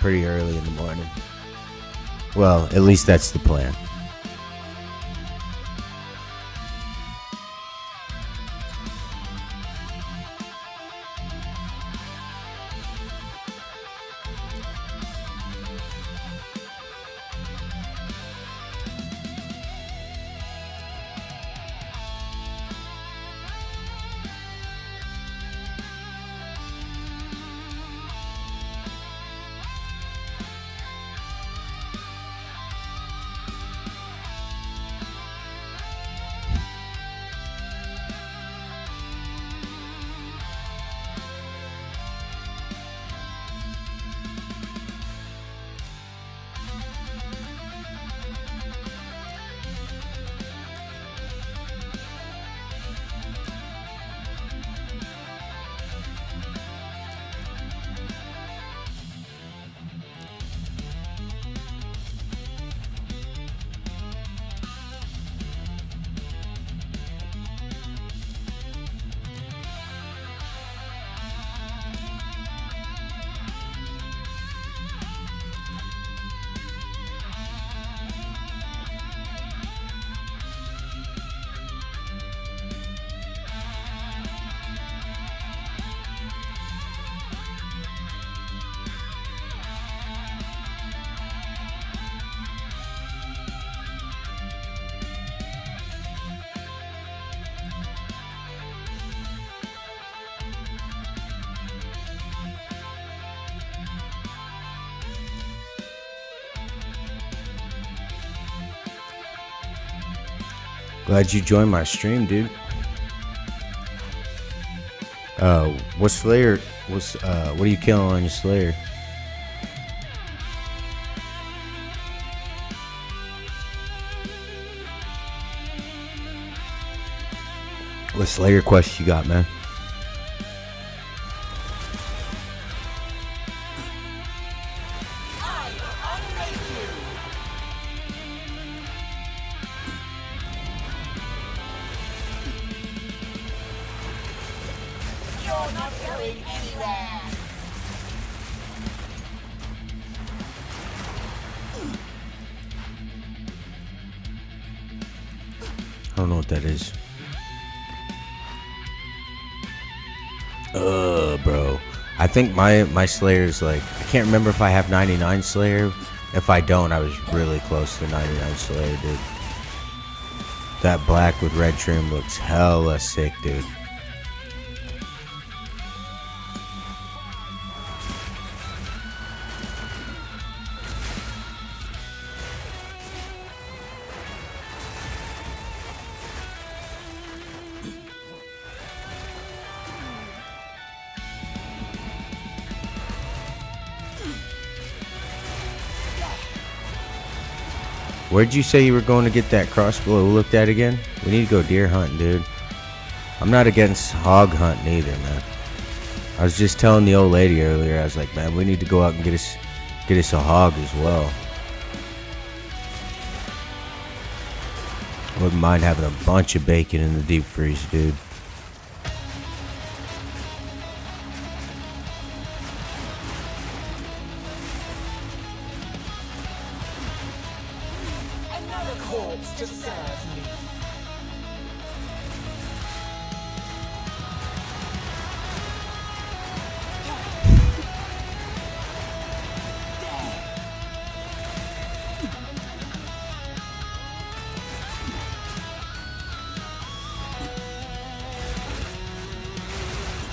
pretty early in the morning. Well, at least that's the plan. Glad you joined my stream, dude. What Slayer? What are you killing on your Slayer? What Slayer quest you got, man? I don't know what that is. Bro. I think my Slayer is like, I can't remember if I have 99 Slayer. If I don't, I was really close to 99 Slayer, dude. That black with red trim looks hella sick, dude. Where'd you say you were going to get that crossbow looked at again? We need to go deer hunting, dude. I'm not against hog hunting either, man. I was just telling the old lady earlier, I was like, man, we need to go out and get us a hog as well. Wouldn't mind having a bunch of bacon in the deep freeze, dude.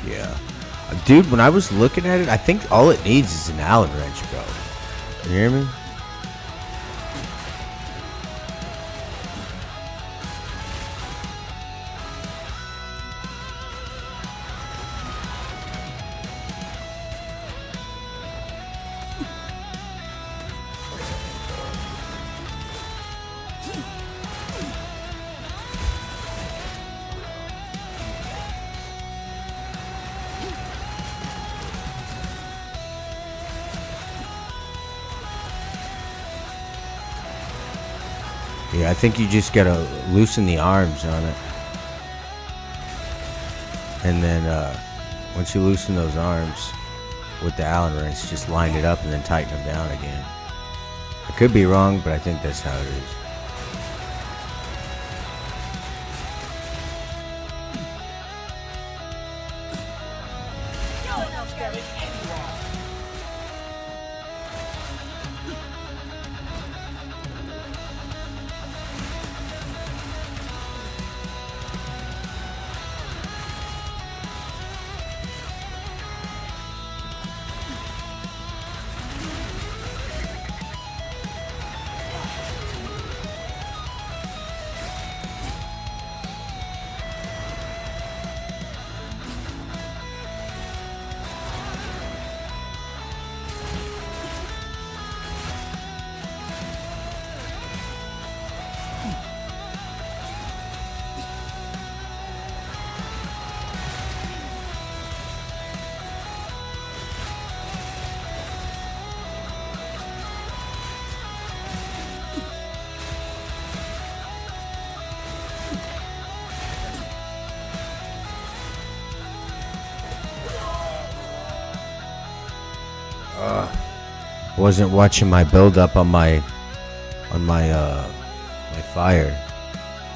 Yeah. Dude, when I was looking at it, I think all it needs is an Allen wrench, bro. You hear me? Yeah, I think you just gotta loosen the arms on it. And then once you loosen those arms with the Allen wrench, just line it up and then tighten them down again. I could be wrong, but I think that's how it is. Wasn't watching my build up on my fire.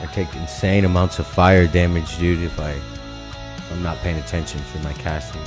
I take insane amounts of fire damage, dude, if I'm not paying attention for my casting.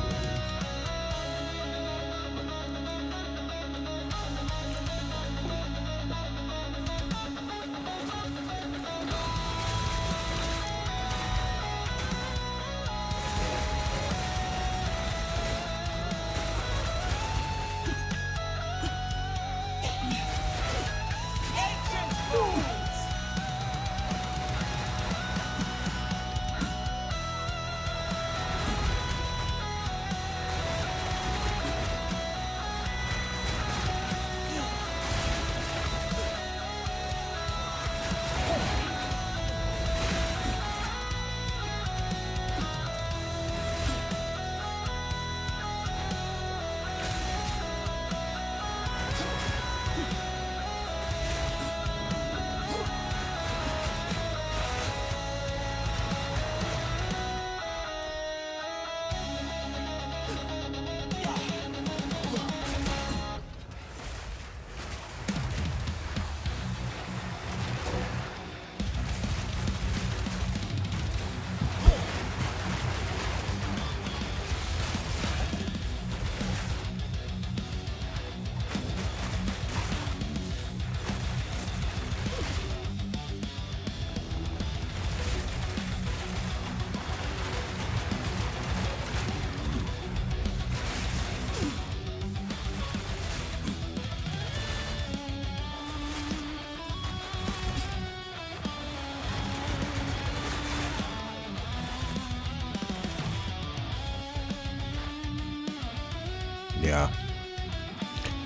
Yeah.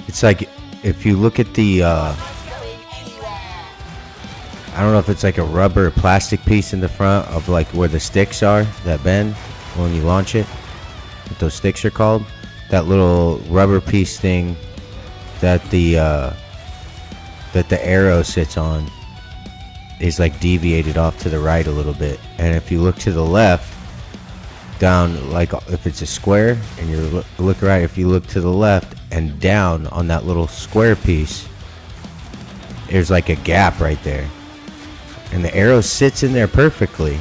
It's like if you look at the I don't know if it's like a rubber or plastic piece in the front of like where the sticks are that bend when you launch it. What those sticks are called. That little rubber piece thing that the arrow sits on is like deviated off to the right a little bit. And if you look to the left, down, like if it's a square and you look right, if you look to the left and down on that little square piece, there's like a gap right there. And the arrow sits in there perfectly,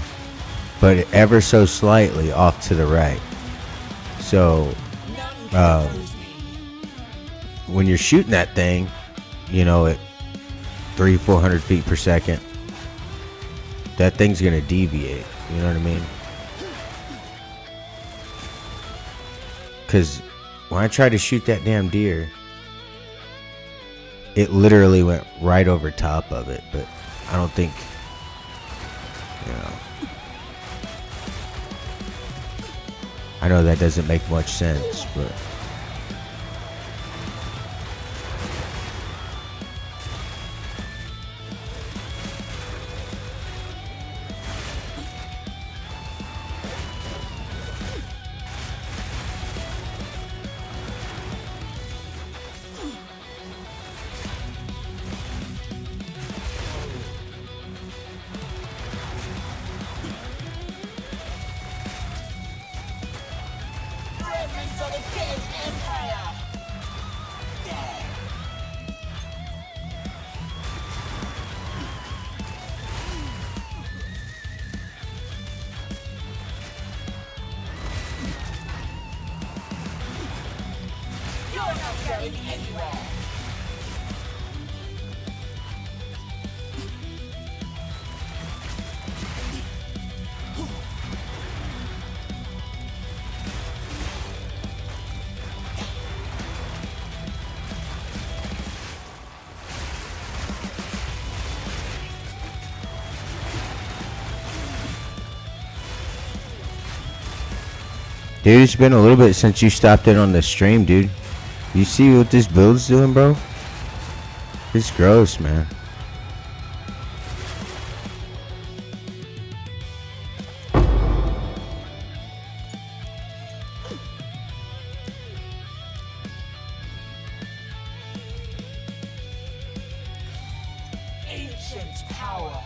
but ever so slightly off to the right. So when you're shooting that thing, you know, at 300-400 feet per second, that thing's gonna deviate. You know what I mean? Because when I tried to shoot that damn deer, it literally went right over top of it. But I don't think, you know, I know that doesn't make much sense, but
Remnants of the dead empire! You're not going anywhere!
dude, it's been a little bit since you stopped in on the stream, dude. You see what this build's doing, bro? It's gross, man.
Ancient power!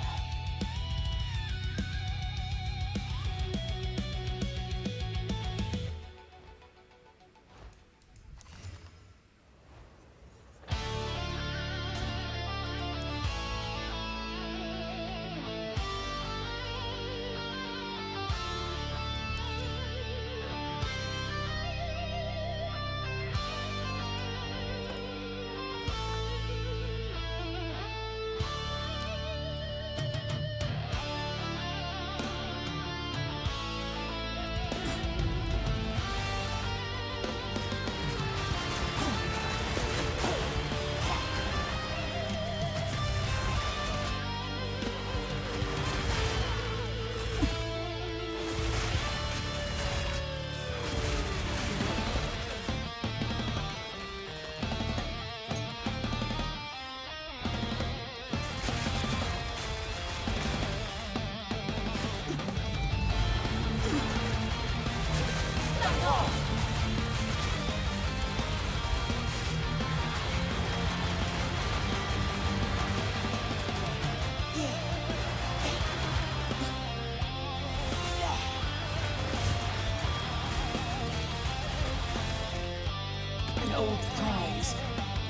An old prize,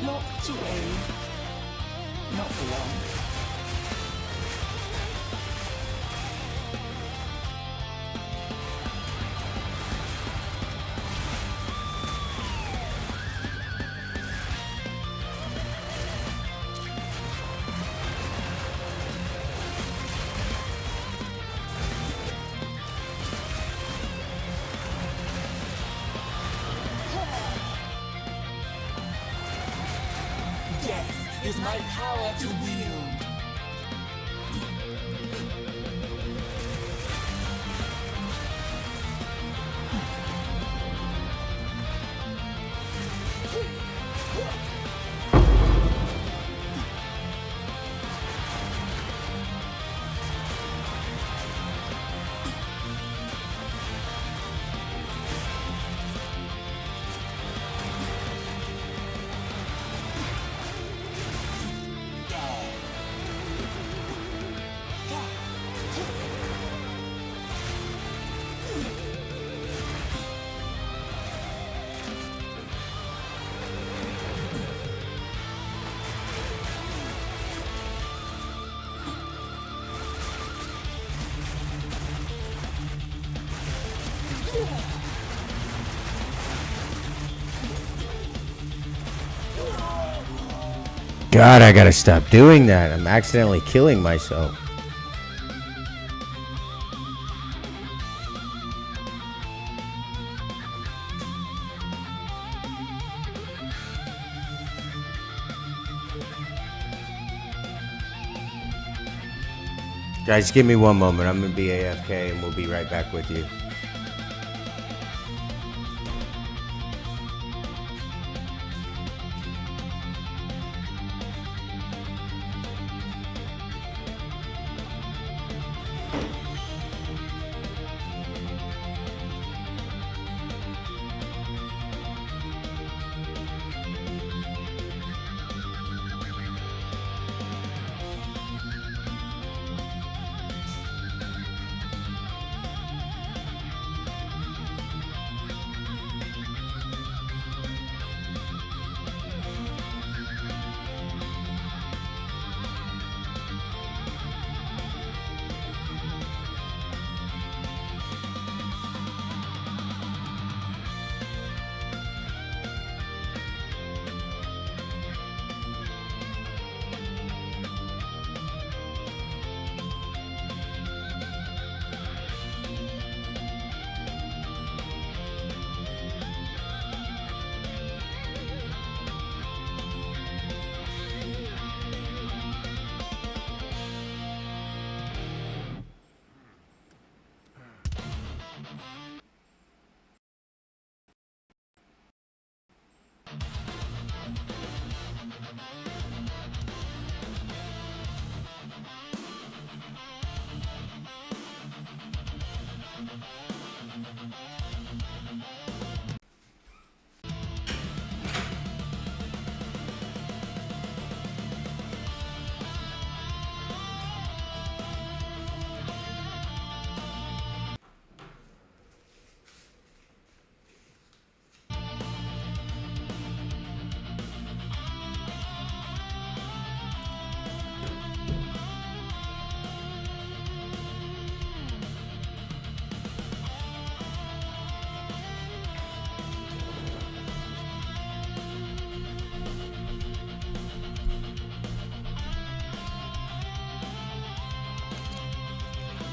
locked away. Not for long.
Death is my power to wield!
God, I gotta stop doing that. I'm accidentally killing myself. Guys, give me one moment. I'm gonna be AFK and we'll be right back with you.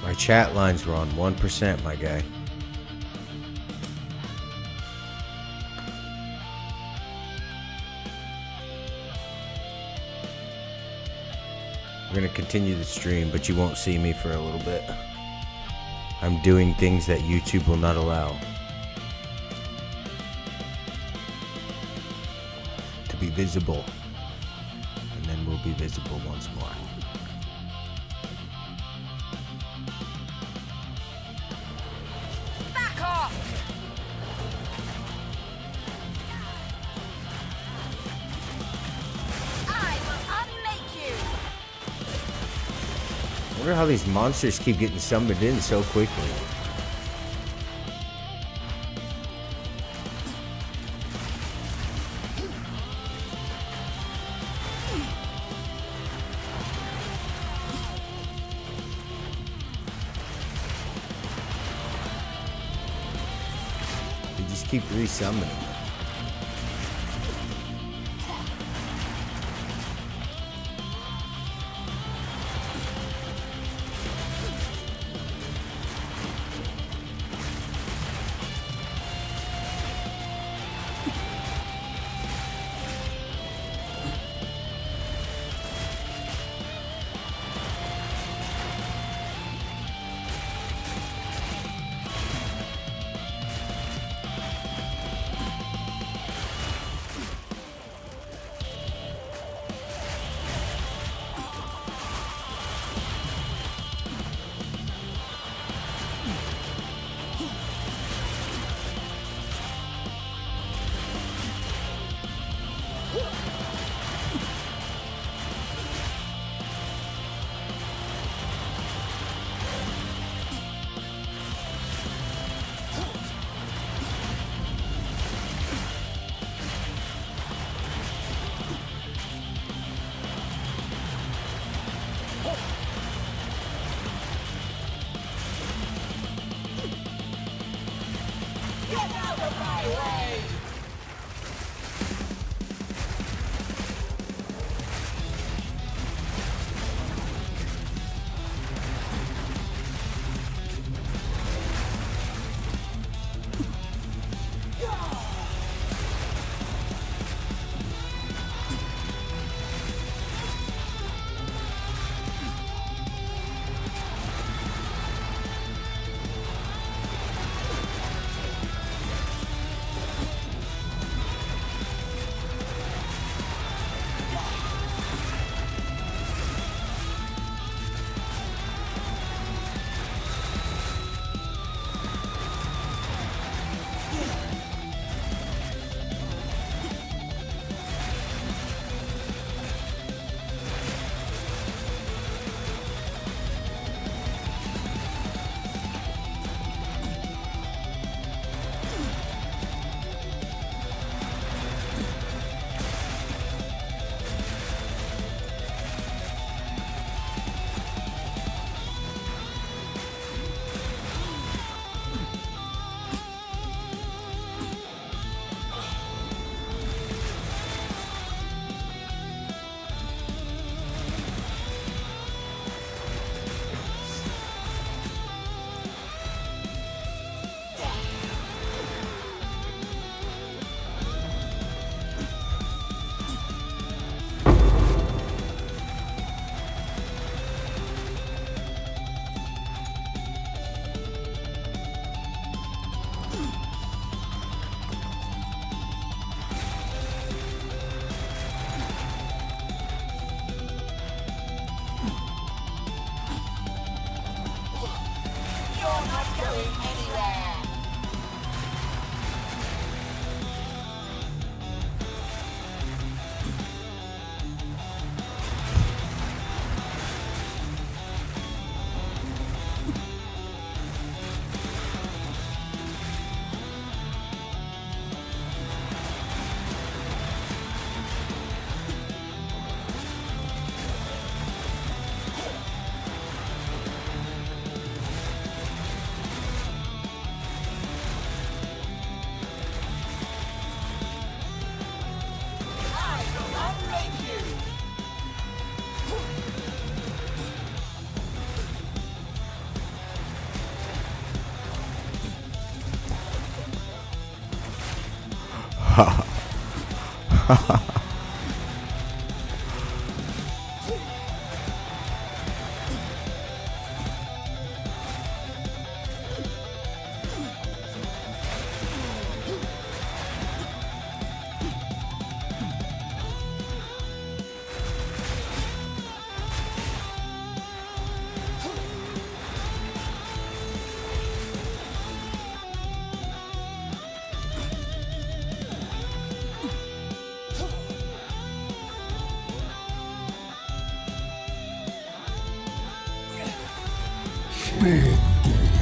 My chat lines were on 1%, my guy. We're gonna continue the stream, but you won't see me for a little bit. I'm doing things that YouTube will not allow. To be visible. And then we'll be visible once more.
Back off! I will unmake you!
I wonder how these monsters keep getting summoned in so quickly. They just keep resummoning.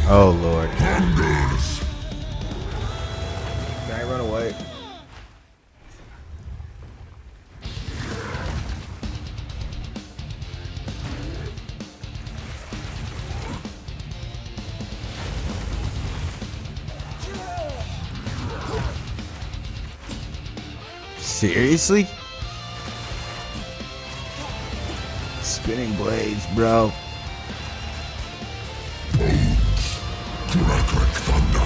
Oh Lord.
Can I run away?
Seriously? Spinning blades, bro.
Crack like thunder.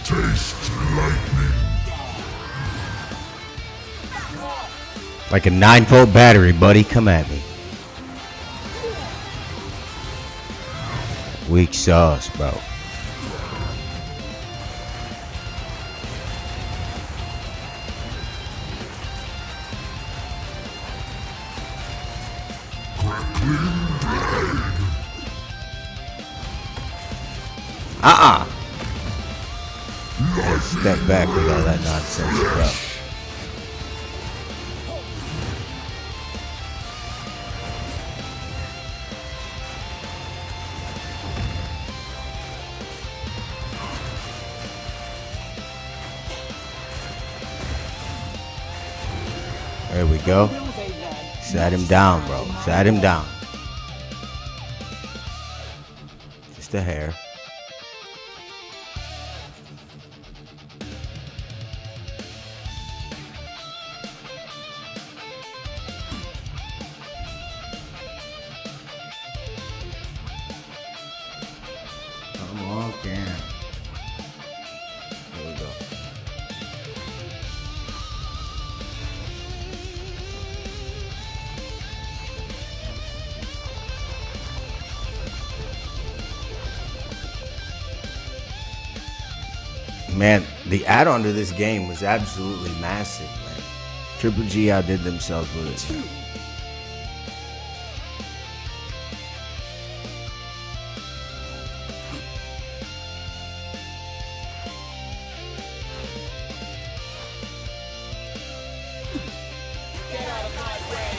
Taste lightning.
Like a 9-volt battery, buddy. Come at me. Weak sauce, bro. Step back with all that nonsense, bro. There we go. Sat him down, bro. Sat him down. Just a hair. Come on, Cam. There we go. Man, the add-on to this game was absolutely massive, man. Triple G outdid themselves with it. Man.
Get out of my way!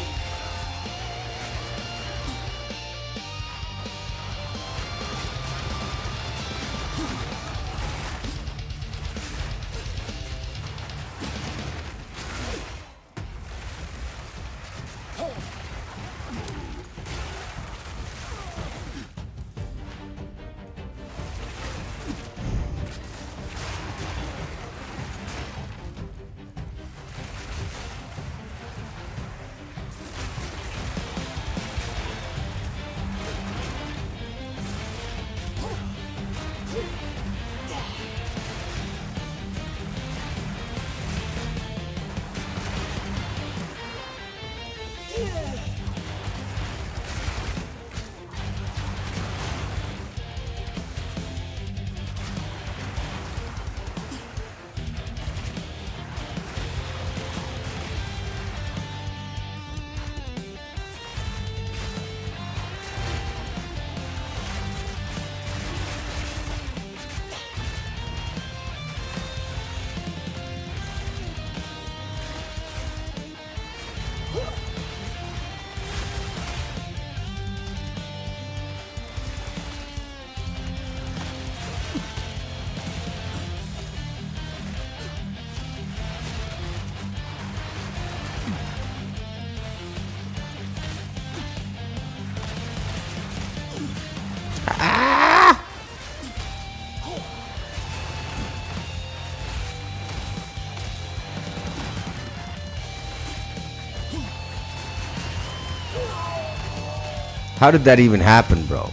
How did that even happen, bro?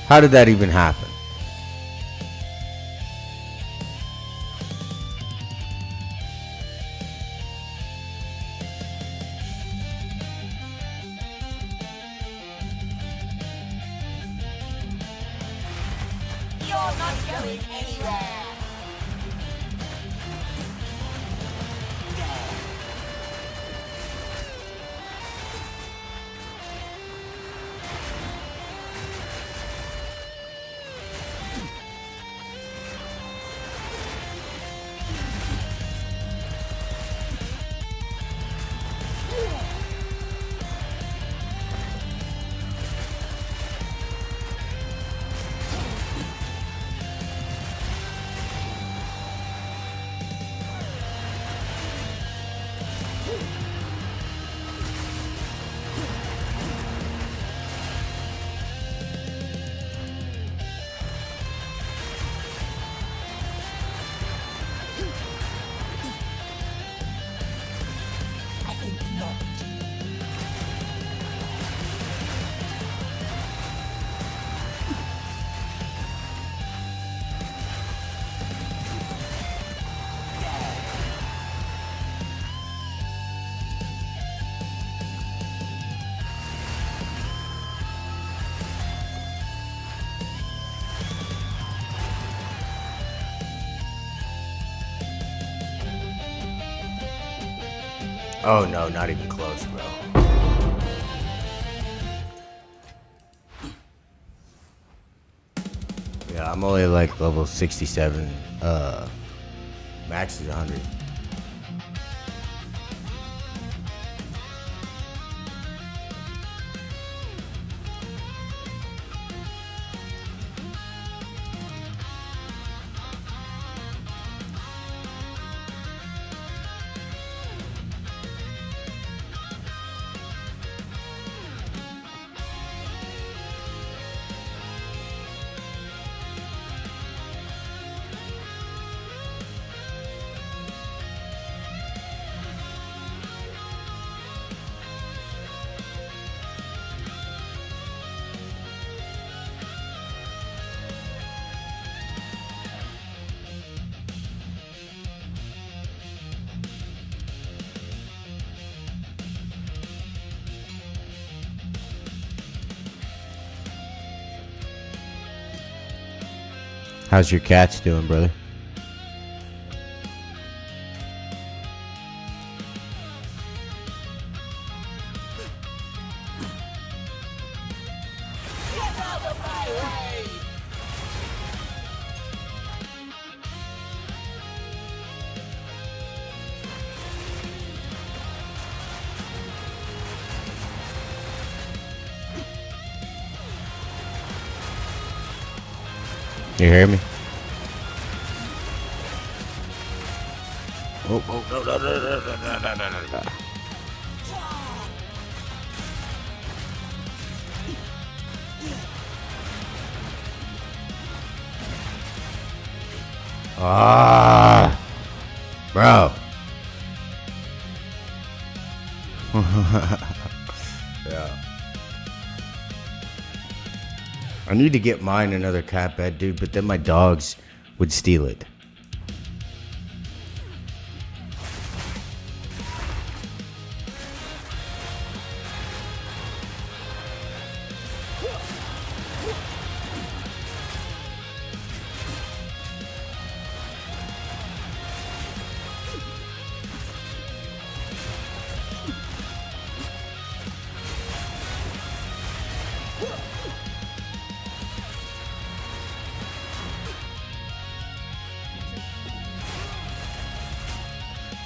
How did that even happen?
You're not going anywhere. I think not.
Oh no, not even close, bro. Yeah, I'm only like level 67. Max is 100. How's your cats doing, brother?
Get out of my way!
You hear me? Oh, no, no, no, no, no, no, no, no, no. Ah, bro. Yeah. I need to get mine another cat bed, dude, but then my dogs would steal it.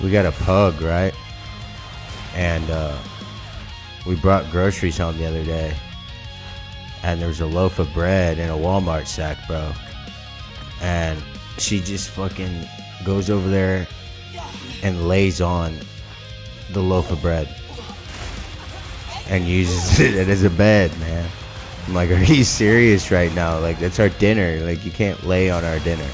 We got a pug, right? And we brought groceries home the other day. And there was a loaf of bread in a Walmart sack, bro. And she just fucking goes over there and lays on the loaf of bread. And uses it as a bed, man. I'm like, are you serious right now? Like, that's our dinner. Like, you can't lay on our dinner.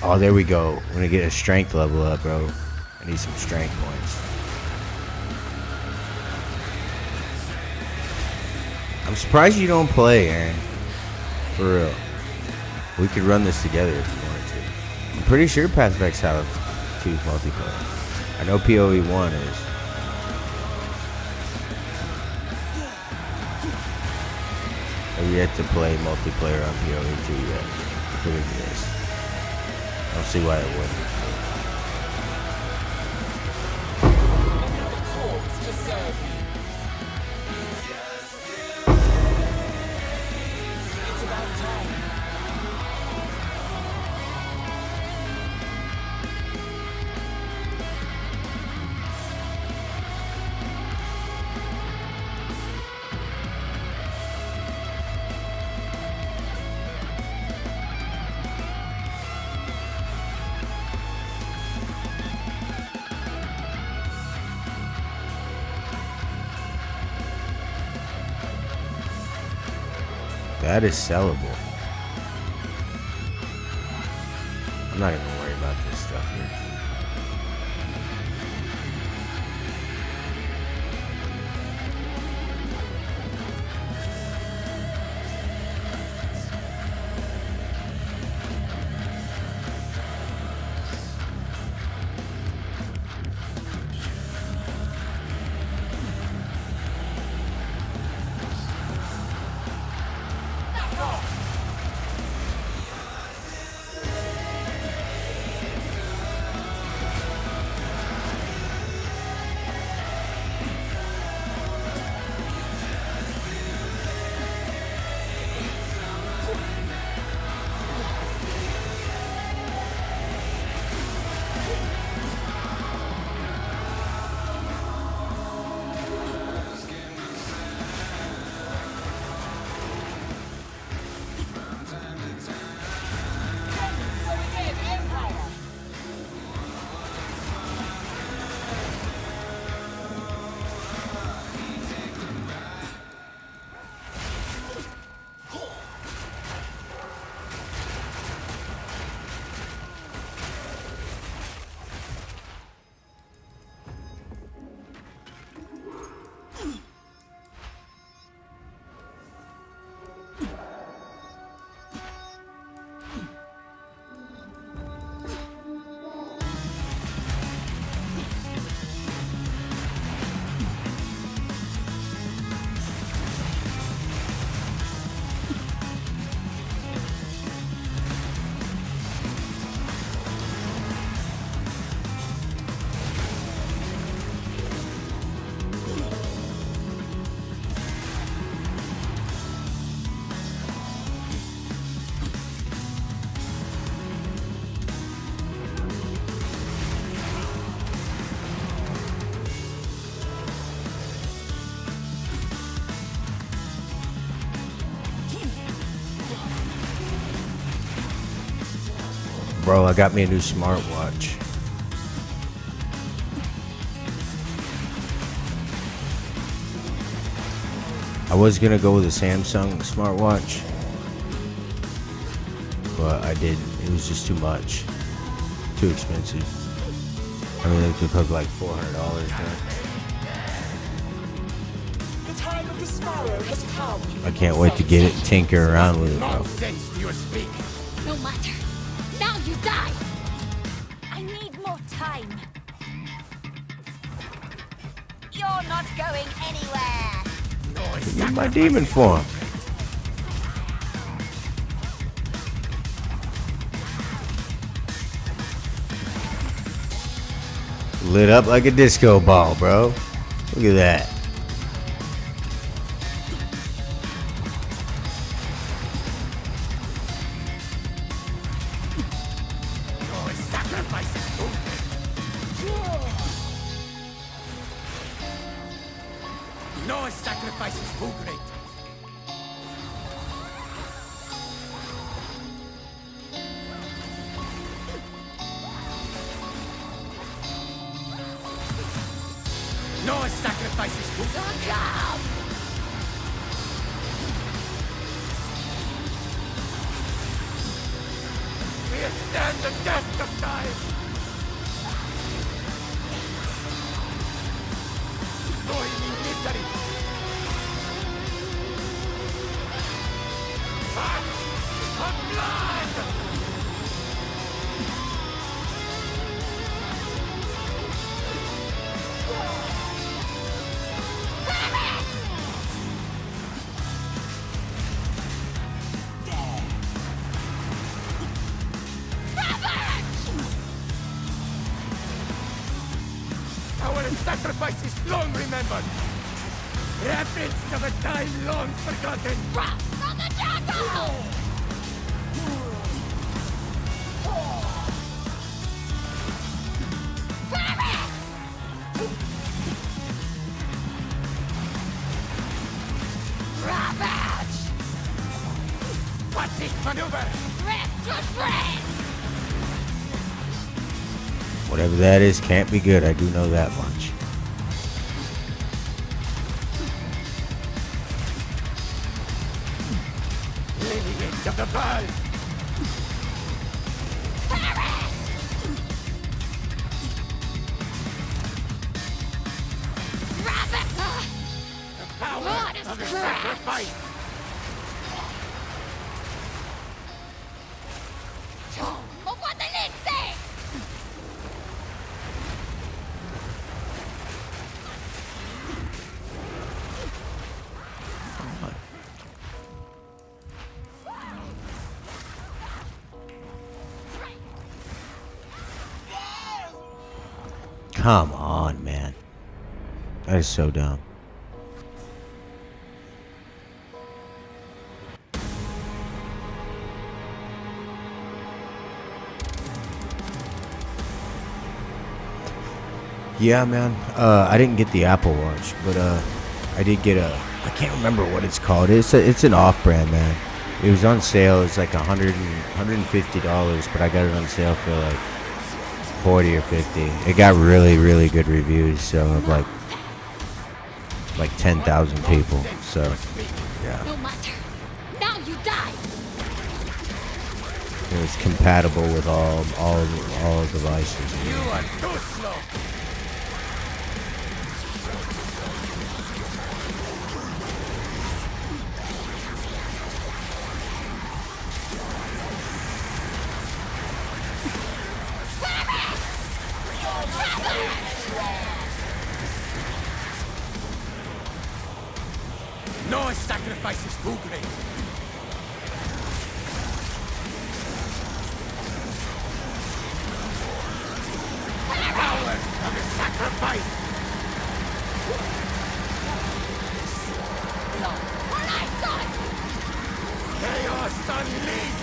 Oh, there we go. We're gonna get a strength level up, bro. I need some strength points. I'm surprised you don't play, Aaron. For real. We could run this together if you wanted to. I'm pretty sure Path of Exile 2 is multiplayer. I know PoE 1 is. I've yet to play multiplayer on PoE 2 yet. Look at this. I don't see why it wouldn't. That is sellable. I'm not even worried about this stuff here. Bro, I got me a new smartwatch. I was gonna go with a Samsung smartwatch, but I didn't. It was just too much. Too expensive. I mean, they could cost like $400,
The time of the sparrow has come.
I can't wait to get it and tinker around with it, bro.
Nonsense you speak.
No matter. Now you die. I need more time. You're not going anywhere.
Give me my demon form. Lit up like a disco ball, bro. Look at that.
No sacrifice is too great. No sacrifice is too great.
stand the test of time! Going in misery! Heart of blood! Our sacrifice is long remembered. Reference of a time long forgotten.
Drop from the jungle! Ravage!
What's this maneuver?
Rip to shreds!
Whatever that is can't be good. I do know that much.
Lineage of the Baal!
Ravage!
Power
Blood is
of the
trash.
sacrifice!
Of what the lid say!
Come on, man. That is so dumb. Yeah, man. I didn't get the Apple Watch, but I did get a. I can't remember what it's called. It's an off-brand, man. It was on sale. It's like $150, but I got it on sale for like 40 or 50. It got really, really good reviews. So of like 10,000 people. So yeah,
No matter. Now you die!
it was compatible with all devices.
You are too slow! No sacrifice is too great. Power of the sacrifice.
When I saw it!
Chaos unleashed.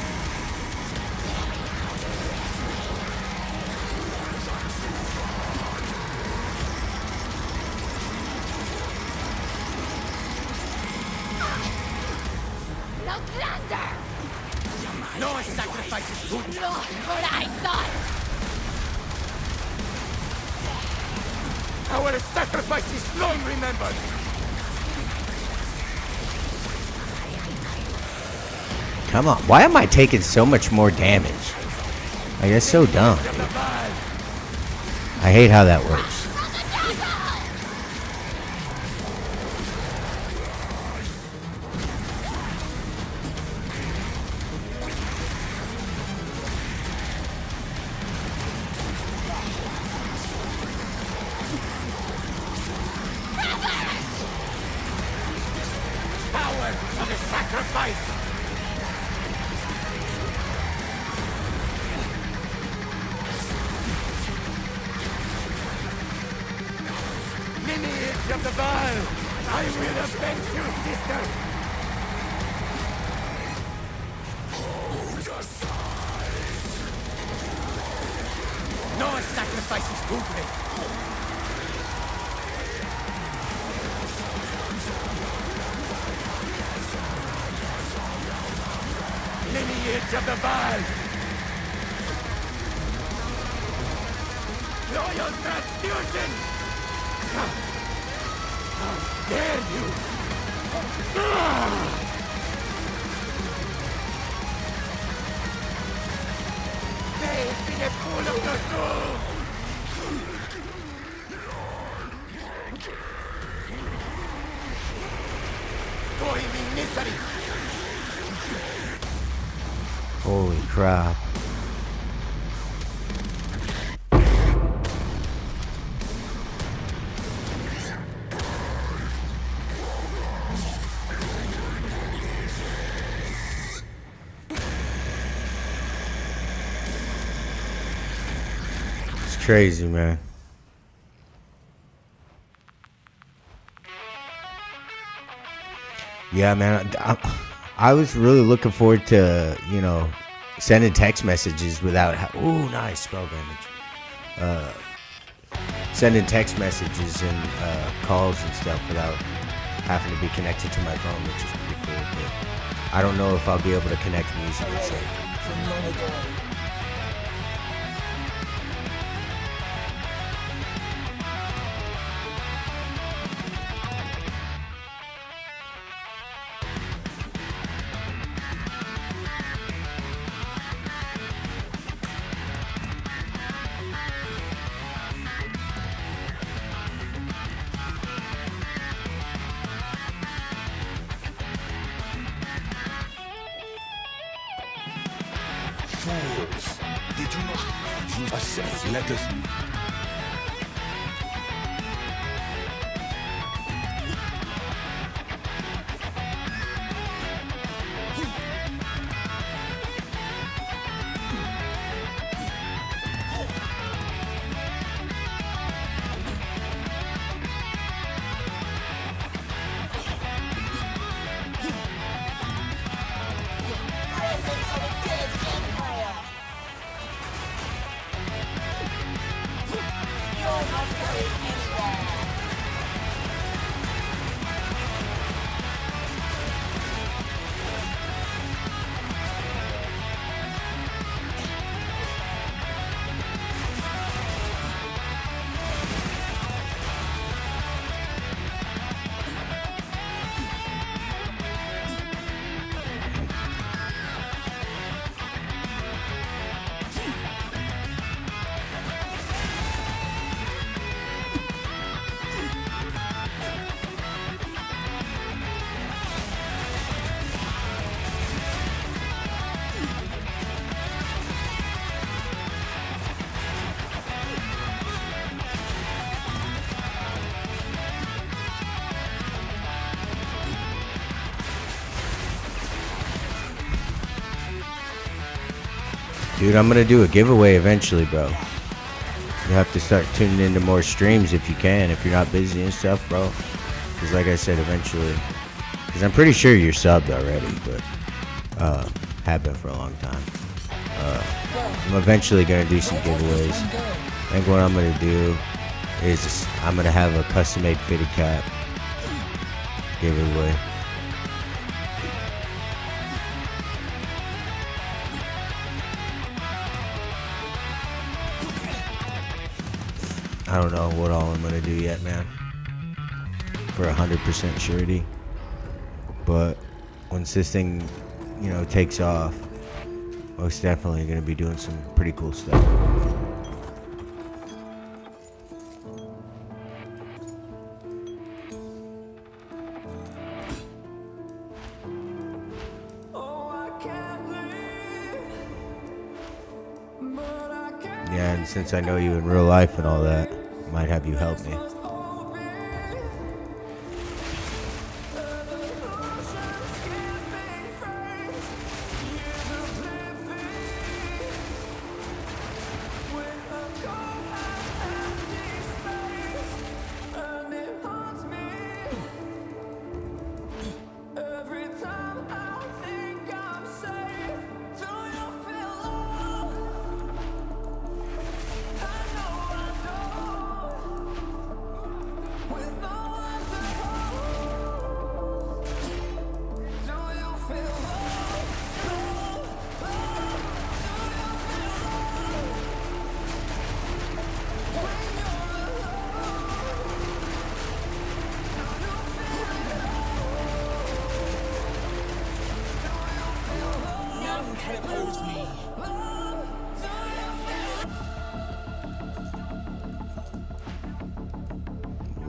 No thunder!
No sacrifice is too great.
Lord, when I saw it!
Our sacrifice is long remembered.
Come on, why am I taking so much more damage? Like, that's so dumb,
Of the
dude.
Baal.
I hate how that works.
From the jungle!
Power of the sacrifice. Lineage of the Baal. I will avenge you, sister. No sacrifice is too great. Lineage of the Baal. Loyal transfusion. How dare you!
Holy crap. It's crazy, man. Yeah, man. I was really looking forward to, sending text messages without. Ooh, nice spell damage. Sending text messages and calls and stuff without having to be connected to my phone, which is pretty cool. But I don't know if I'll be able to connect musically. So.
Fools! Did you not assess? Let us.
Presence of a dead empire. You're not going anywhere.
Dude, I'm gonna do a giveaway eventually, bro. You have to start tuning into more streams if you can, if you're not busy and stuff, bro. Because like I said, eventually. Because I'm pretty sure you're subbed already, but have been for a long time. I'm eventually gonna do some giveaways. I think what I'm gonna do is I'm gonna have a custom-made fitted cap giveaway. I don't know what all I'm gonna do yet, man, for 100% surety. But once this thing, takes off, most definitely gonna be doing some pretty cool stuff. Yeah, and since I know you in real life and all that, I might have you help me.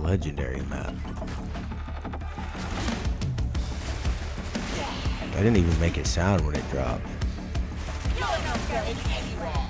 Legendary map. I didn't even make it sound when it dropped.
You're not going anywhere.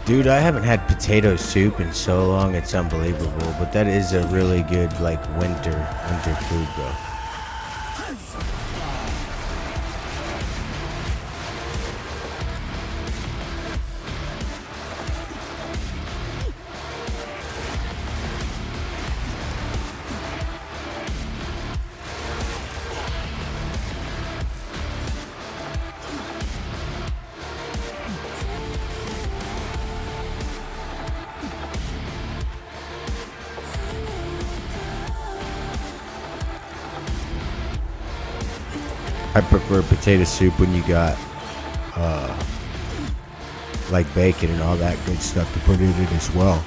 Dude, I haven't had potato soup in so long, it's unbelievable. But that is a really good, like, winter food, bro. I prefer potato soup when you got like bacon and all that good stuff to put in it as well.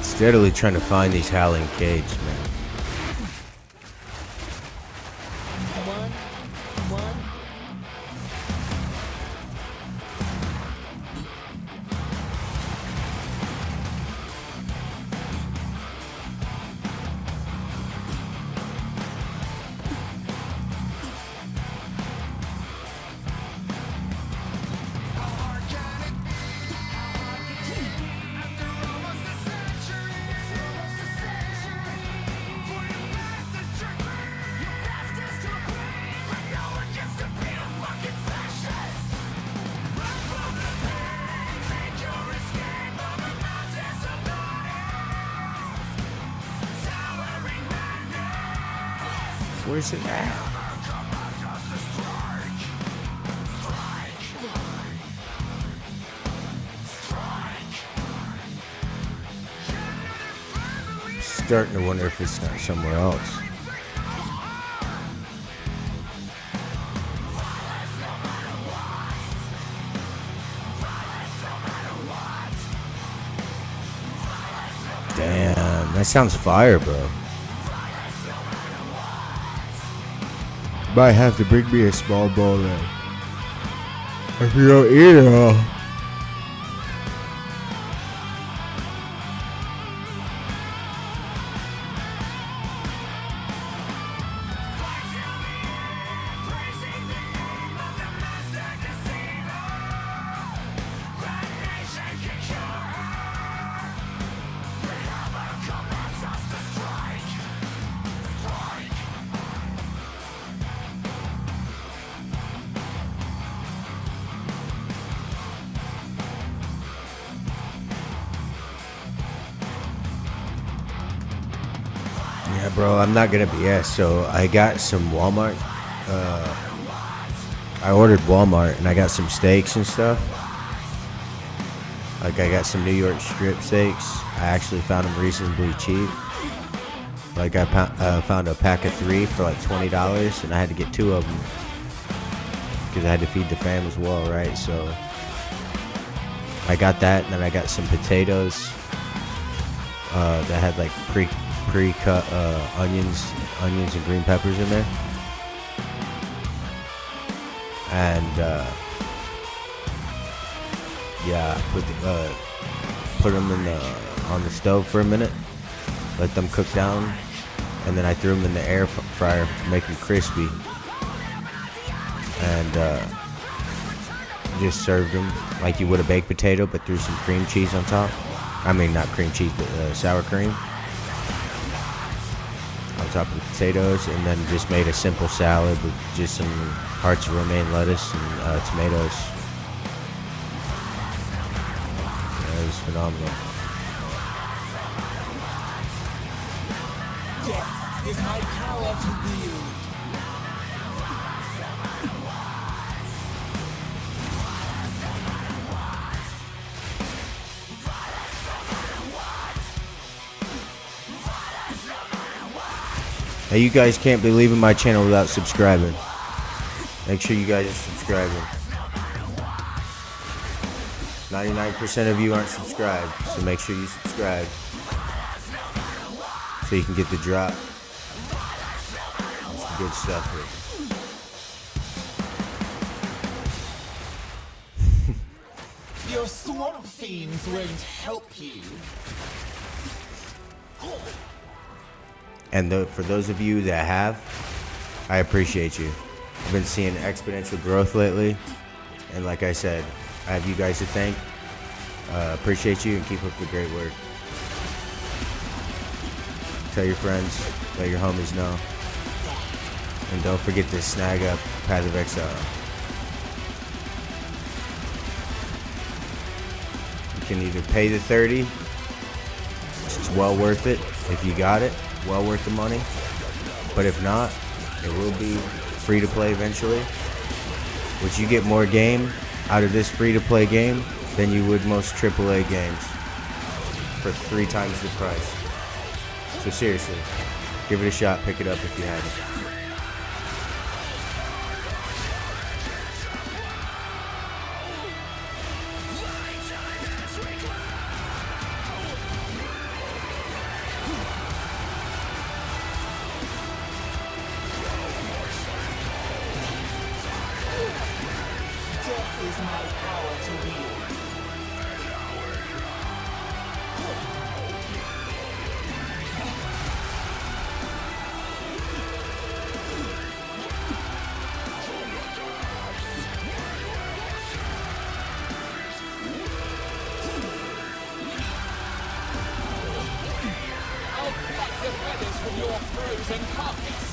Steadily trying to find these howling caves, man. Where's it at? I'm starting to wonder if it's not somewhere else. Damn, that sounds fire, bro. Might have to bring me a small bowl then. If you don't eat it all. Bro, I'm not gonna BS. So I got some Walmart. I ordered Walmart and I got some steaks and stuff. Like I got some New York strip steaks. I actually found them reasonably cheap. Like I found a pack of 3 for like $20, and I had to get 2 of them because I had to feed the fam as well, right? So I got that, and then I got some potatoes that had like pre-cut onions and green peppers in there, and yeah, put them on the stove for a minute, let them cook down, and then I threw them in the air fryer to make them crispy, and just served them like you would a baked potato, but threw some cream cheese on top. I mean, not cream cheese, but sour cream on top of the potatoes, and then just made a simple salad with just some hearts of romaine lettuce and tomatoes. It was phenomenal.
Death is my power to wield.
Now you guys can't be leaving my channel without subscribing. Make sure you guys are subscribing. 99% of you aren't subscribed, so make sure you subscribe so you can get the drop. Some good stuff here.
Your swamp fiends won't help you.
And for those of you that have, I appreciate you. I've been seeing exponential growth lately, and like I said, I have you guys to thank. Appreciate you, and keep up the great work. Tell your friends, let your homies know, and don't forget to snag up Path of Exile. You can either pay the 30, it's well worth it if you got it, well worth the money, but if not, it will be free to play eventually, which you get more game out of this free to play game than you would most AAA games for 3 times the price. So seriously, give it a shot, pick it up if you haven't.
Death is my power to wield. I'll pluck the feathers from your frozen carcass.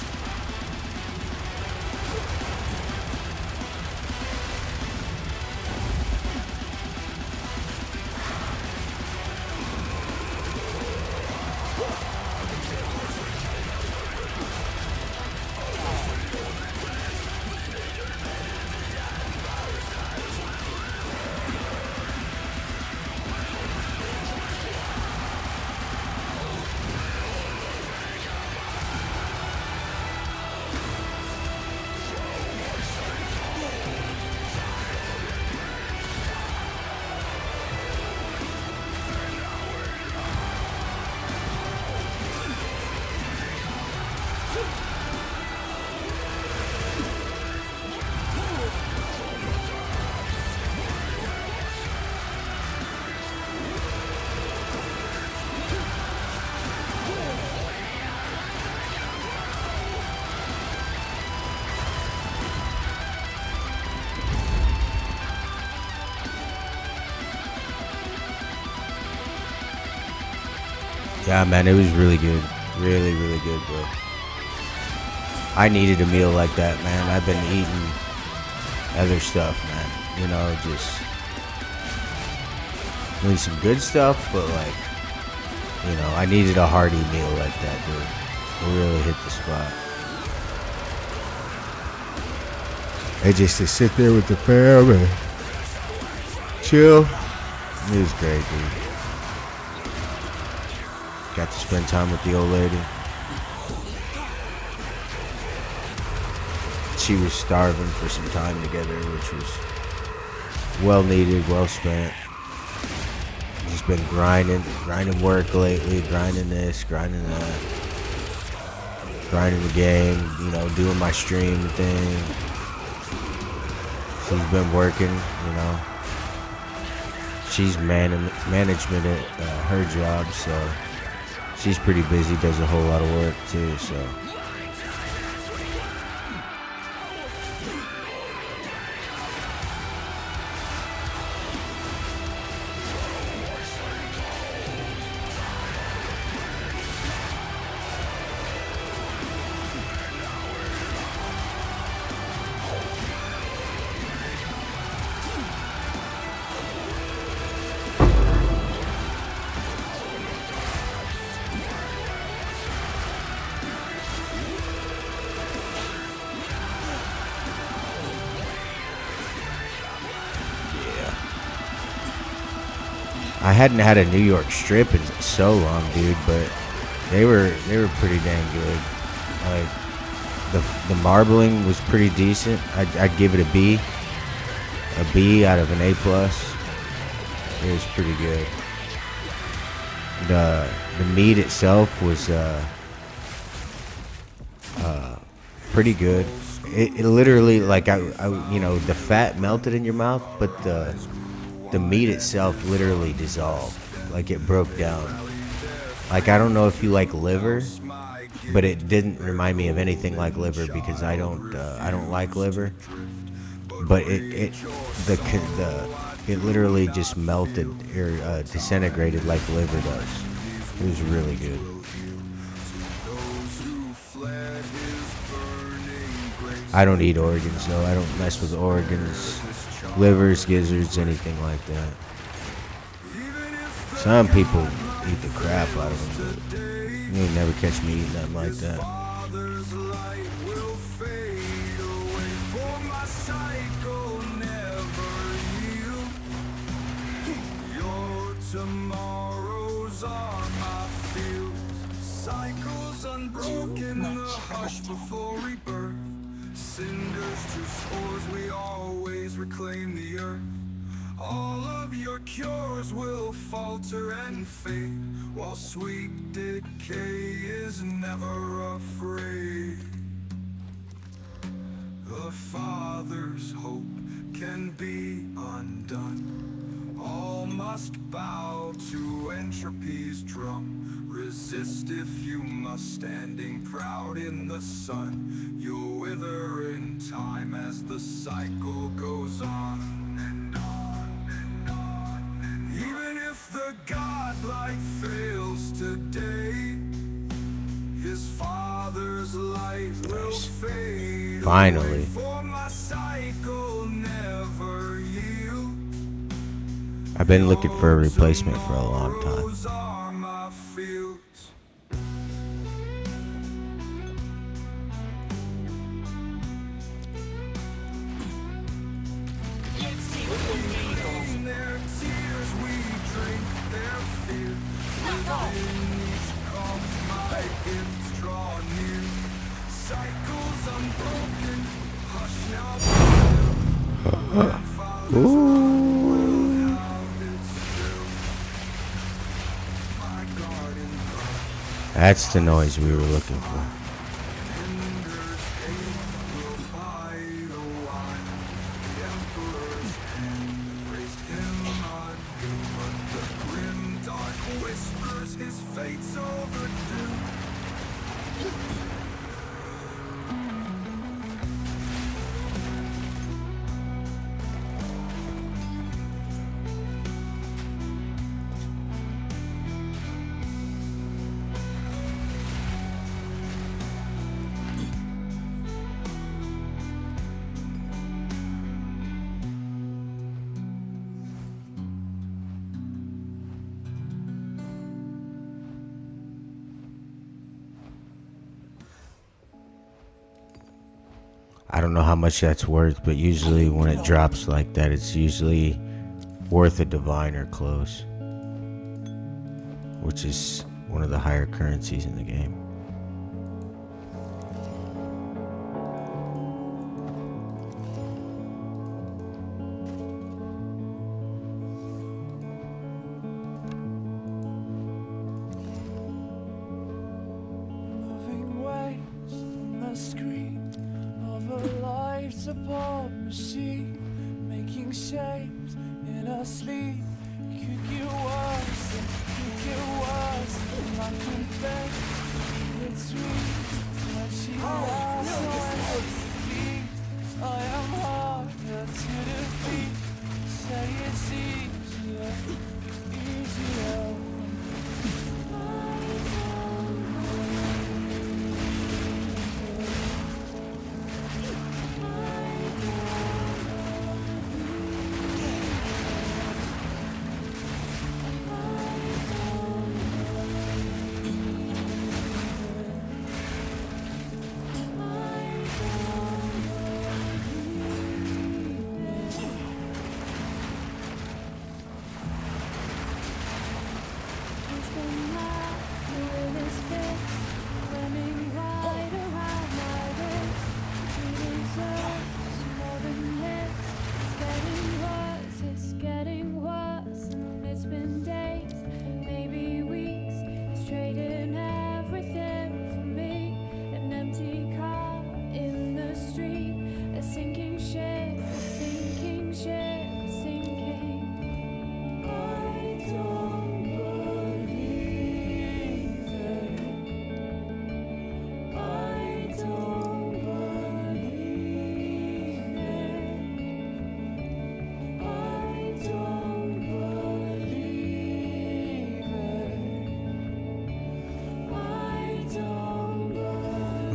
Yeah, man, it was really good. Really, really good, bro. I needed a meal like that, man. I've been eating other stuff, man. You know, just doing some good stuff, but like, you know, I needed a hearty meal like that, dude. We really hit the spot. And just to sit there with the fam and chill, it was great, dude. Got to spend time with the old lady. She was starving for some time together, which was well needed, well spent. Just been grinding work lately, grinding this, grinding that, grinding the game, you know, doing my stream thing. She's been working, you know. She's management at her job, so she's pretty busy, does a whole lot of work too, so. I hadn't had a New York strip in so long, dude, but they were pretty dang good. Like the marbling was pretty decent. I'd give it a B out of an A plus. It was pretty good. The meat itself was pretty good. It literally, like I you know, the fat melted in your mouth, but the meat itself literally dissolved. Like it broke down. Like I don't know if you like liver, but it didn't remind me of anything like liver because I don't like liver. But it literally just melted or disintegrated like liver does. It was really good. I don't eat organs though. I don't mess with organs, livers, gizzards, anything like that. Some people eat the crap out of them, but you ain't never catch me eating nothing like that.
Tomorrows are my fields, cycles unbroken, the hush before rebirth. Cinders to spores, we always reclaim the earth. All of your cures will falter and fade, while sweet decay is never afraid. The Father's hope can be undone. All must bow to entropy's drum. Resist if you must, standing proud in the sun. You'll wither in time as the cycle goes on and on and on. Even if the godlike fails today, his Father's light will fade.
Finally.
For my cycle never yield.
I've been looking for a replacement for a long time. That's the noise we were looking for. I don't know how much that's worth, but usually when it drops like that, it's usually worth a divine or close, which is one of the higher currencies in the game.
Moving waves on the screen of a life support machine, making shapes in our sleep. Could get worse, and could get worse. And I confess it's sweet when she laughs and when she leaves. I am harder to defeat. Say it's easier, easier.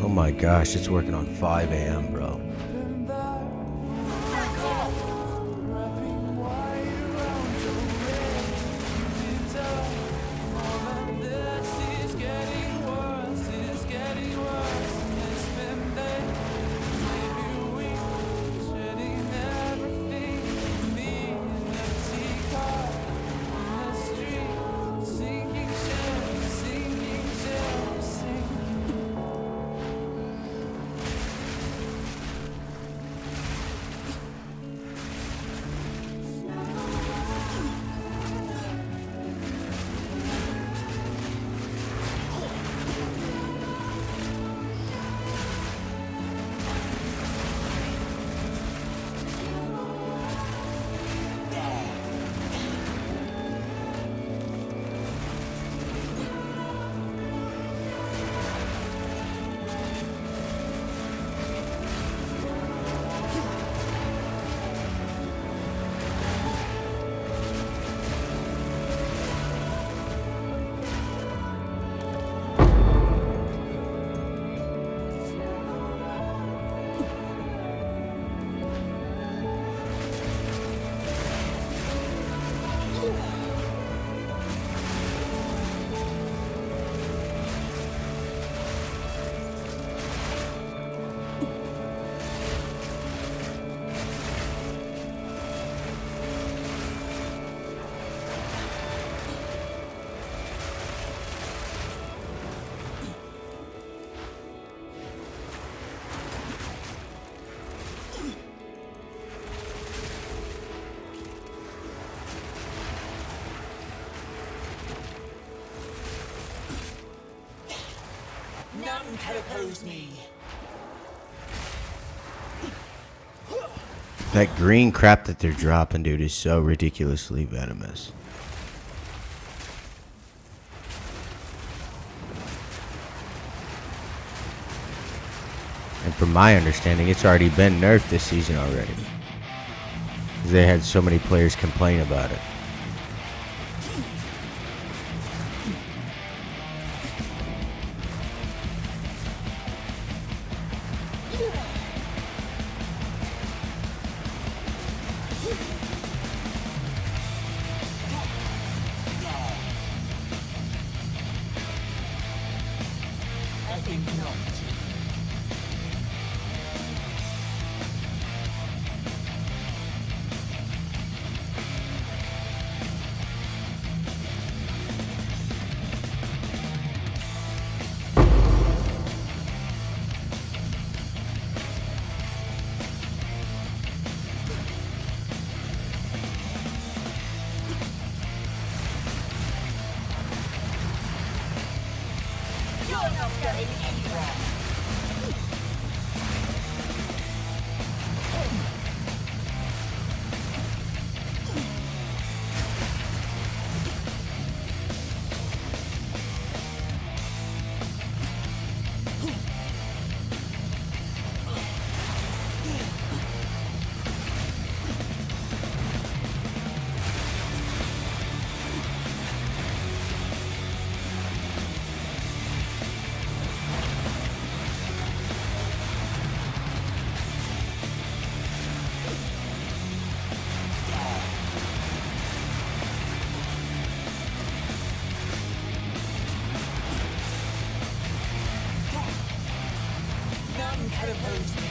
Oh my gosh, it's working on 5 a.m., bro.
None can oppose me.
That green crap that they're dropping, dude, is so ridiculously venomous. And from my understanding, it's already been nerfed this season already. 'Cause they had so many players complain about it.
going anywhere.
None can oppose me.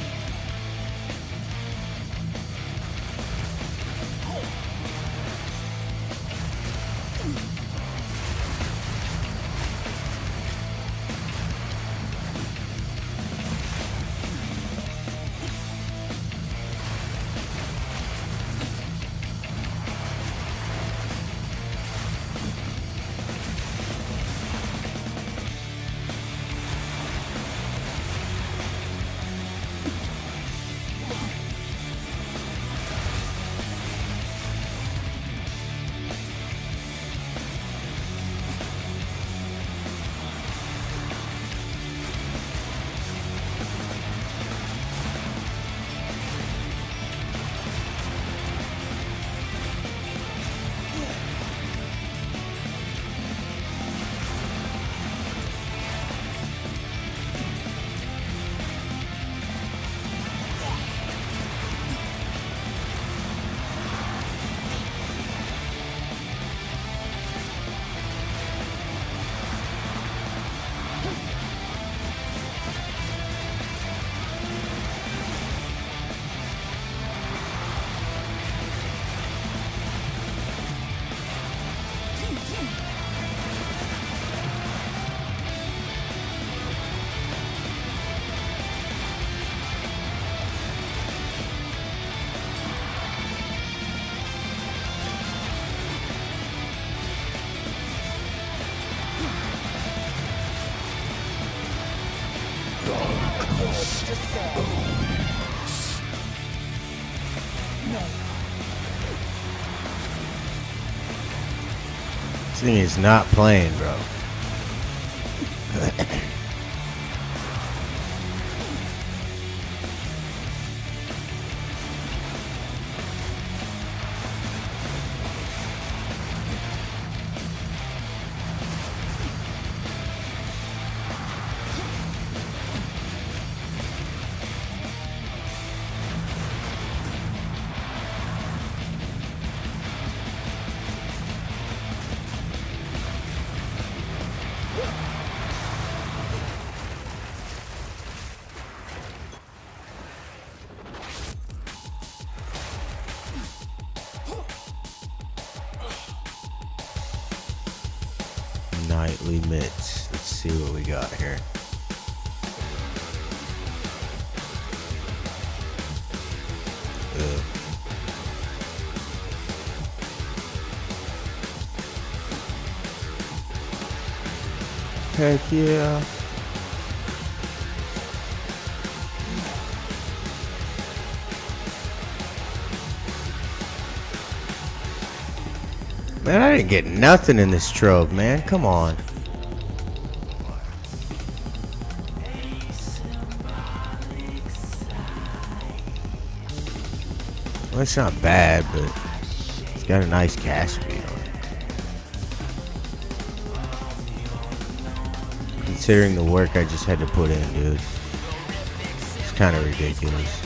This thing is not playing, bro. Nightly mitts. Let's see what we got here. Ugh. Heck yeah. Man, I didn't get nothing in this trope, man. Come on. Well, it's not bad, but it's got a nice cast speed on it. Considering the work I just had to put in, dude. It's kind of ridiculous.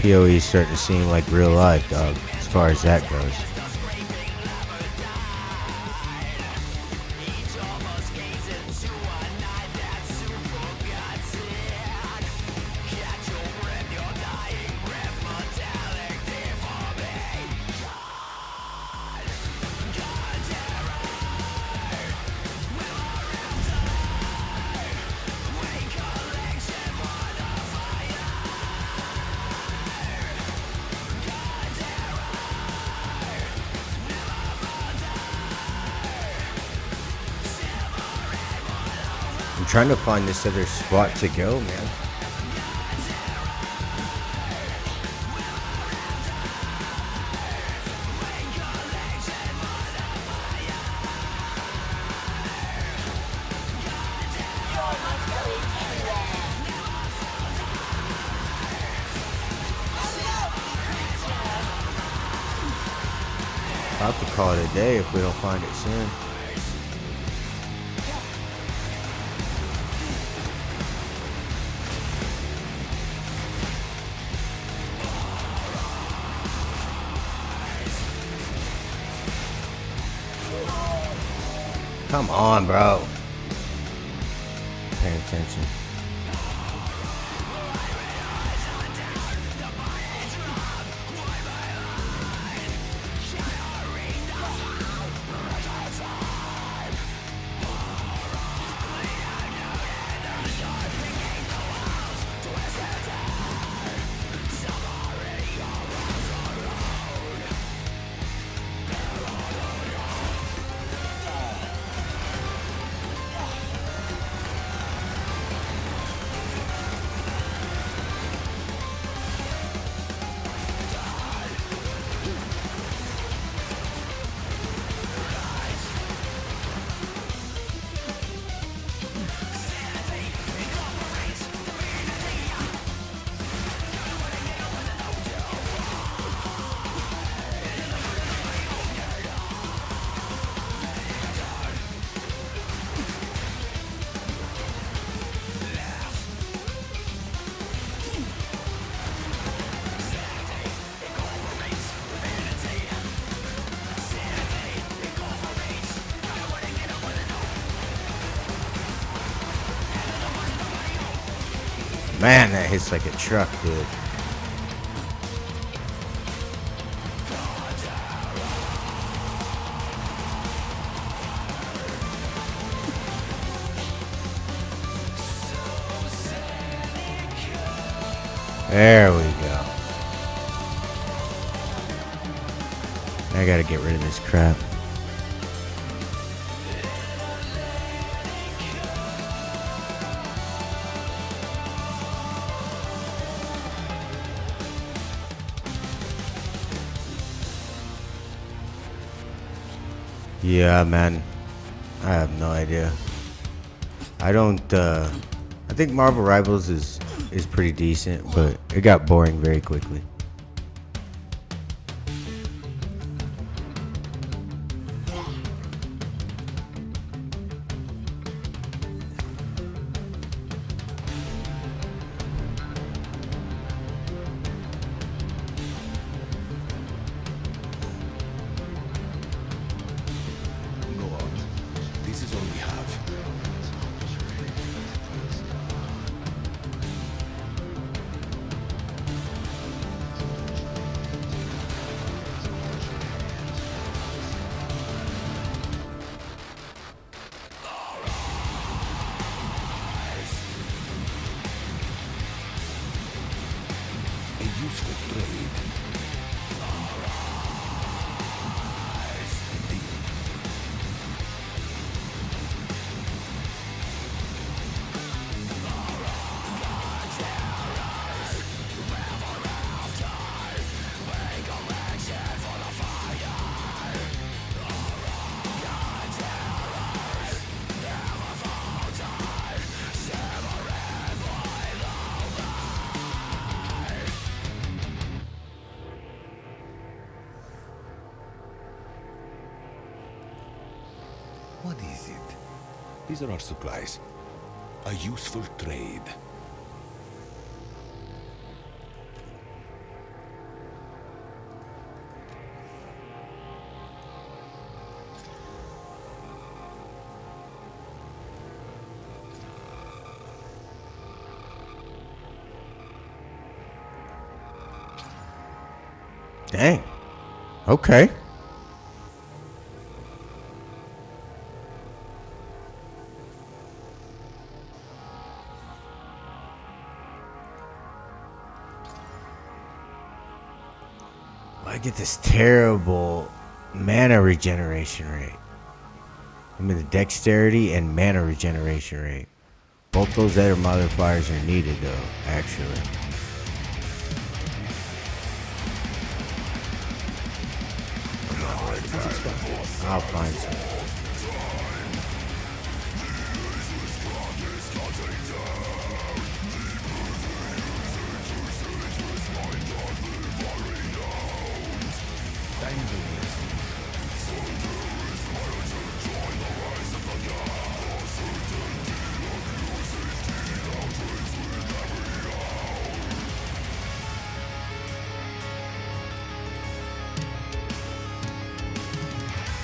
PoE is starting to seem like real life, dog, as far as that goes. trying to find this other spot to go, man. I'll have to call it a day if we don't find it soon. Come on, bro. Pay attention. Man, that hits like a truck, dude. There we go. I gotta get rid of this crap. Yeah, man. I have no idea. I don't, I think Marvel Rivals is pretty decent, but it got boring very quickly.
What is it? These are our supplies. A useful trade.
Dang. Okay. I get this terrible mana regeneration rate. I mean the dexterity and mana regeneration rate. Both those other modifiers are needed though, actually. I'll find some.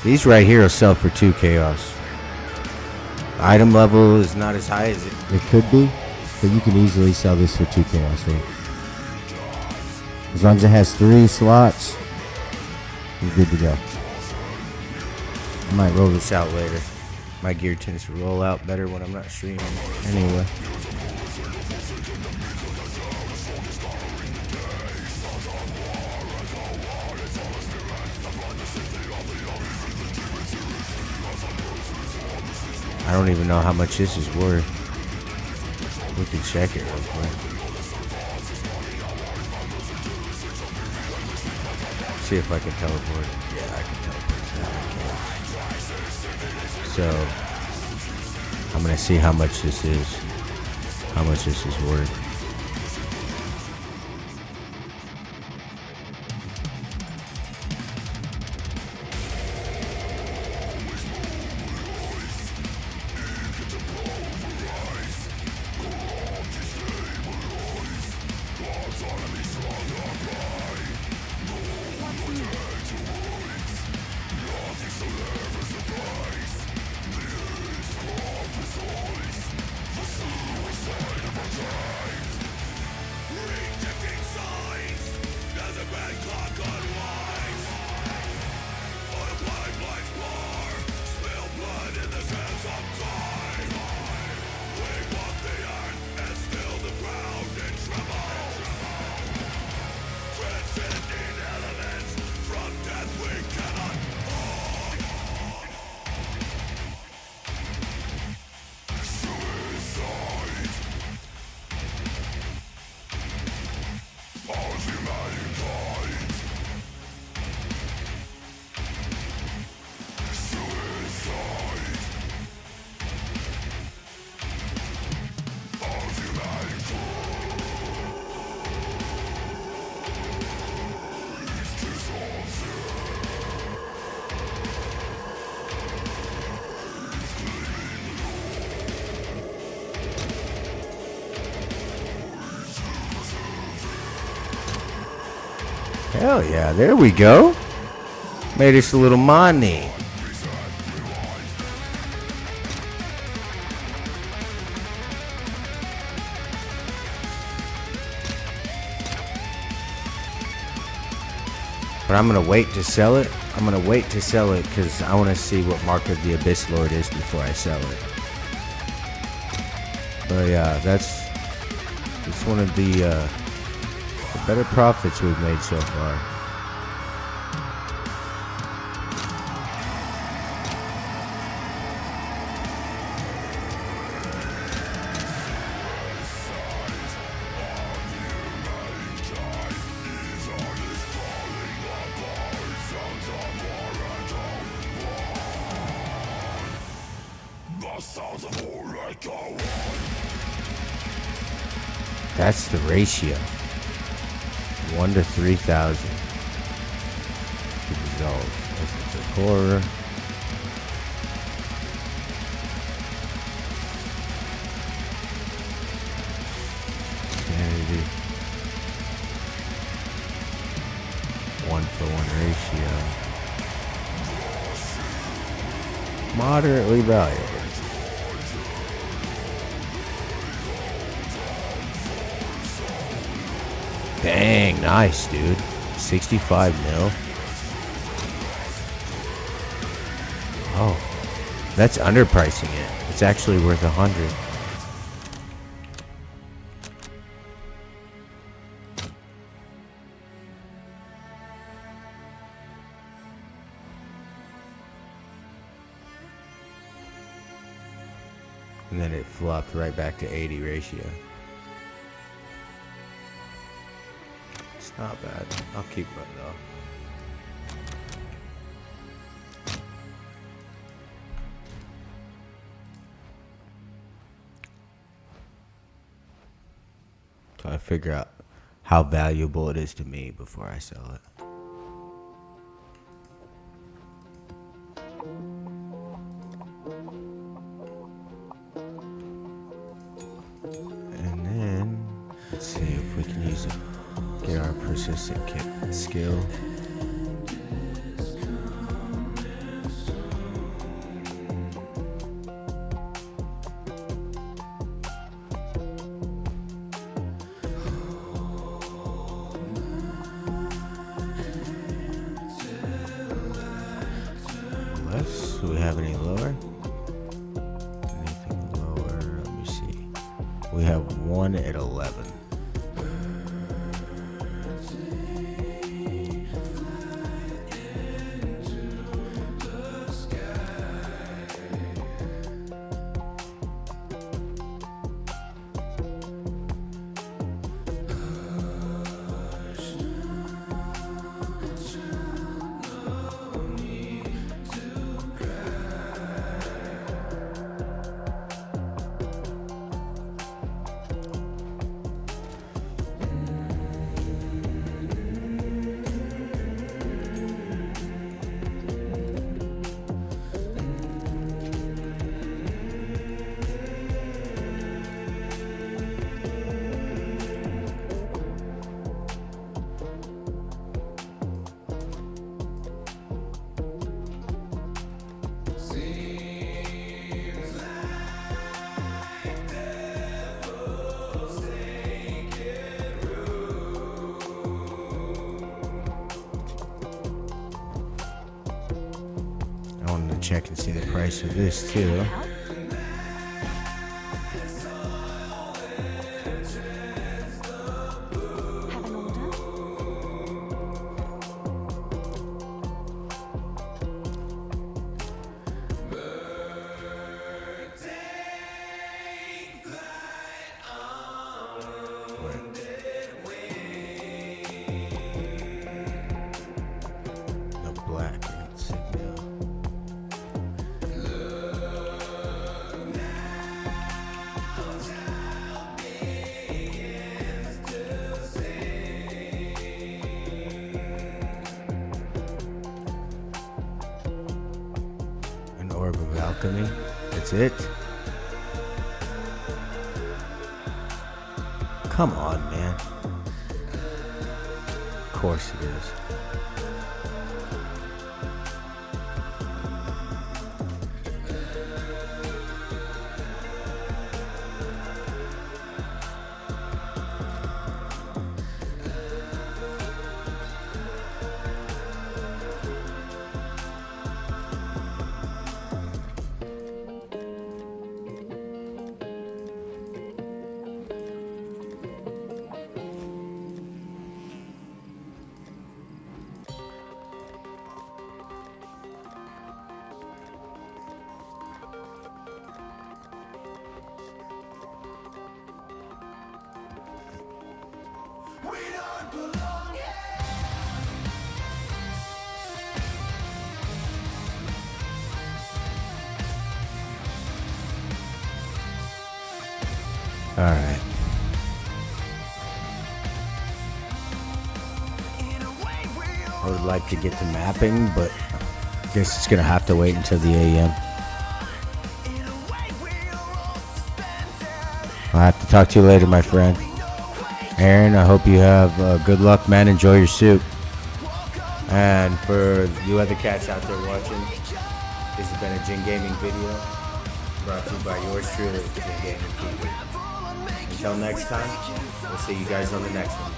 These right here will sell for 2 chaos. Item level is not as high as it could be, but you can easily sell this for 2 chaos. Right? As long as it has 3 slots, you're good to go. I might roll this out later. My gear tends to roll out better when I'm not streaming anyway. I don't even know how much this is worth. We can check it real quick. See if I can teleport. Yeah, I can teleport. So, I'm gonna see how much this is. How much this is worth. Hell yeah, there we go. Made us a little money. But I'm going to wait to sell it. I'm going to wait to sell it because I want to see what Mark of the Abyss Lord is before I sell it. But yeah, it's one of the better profits we've made so far. That's the ratio. 1 to 3,000. Good result. It's a horror. Sanity. 1-for-1 ratio. Moderately valuable. Dang, nice, dude. 65 mil. Oh, that's underpricing it. It's actually worth 100. And then it flopped right back to 80 ratio. It's not bad. I'll keep it though. So I figure out how valuable it is to me before I sell it. And then let's see if we can use it. Get our persistent kit skill. Do we have any lower? Anything lower? Let me see. We have one at 11. I wanted to check and see the price of this too. The black insignia. An orb of alchemy. That's it. Come on, man. Of course it is. All right. I would like to get to mapping, but I guess it's gonna have to wait until the AM. I'll have to talk to you later, my friend. Aaron, I hope you have good luck, man. Enjoy your soup. And for you other cats out there watching, this has been a Jin Gaming video brought to you by yours truly, Jin Gaming TV. Until next time, we'll see you guys on the next one.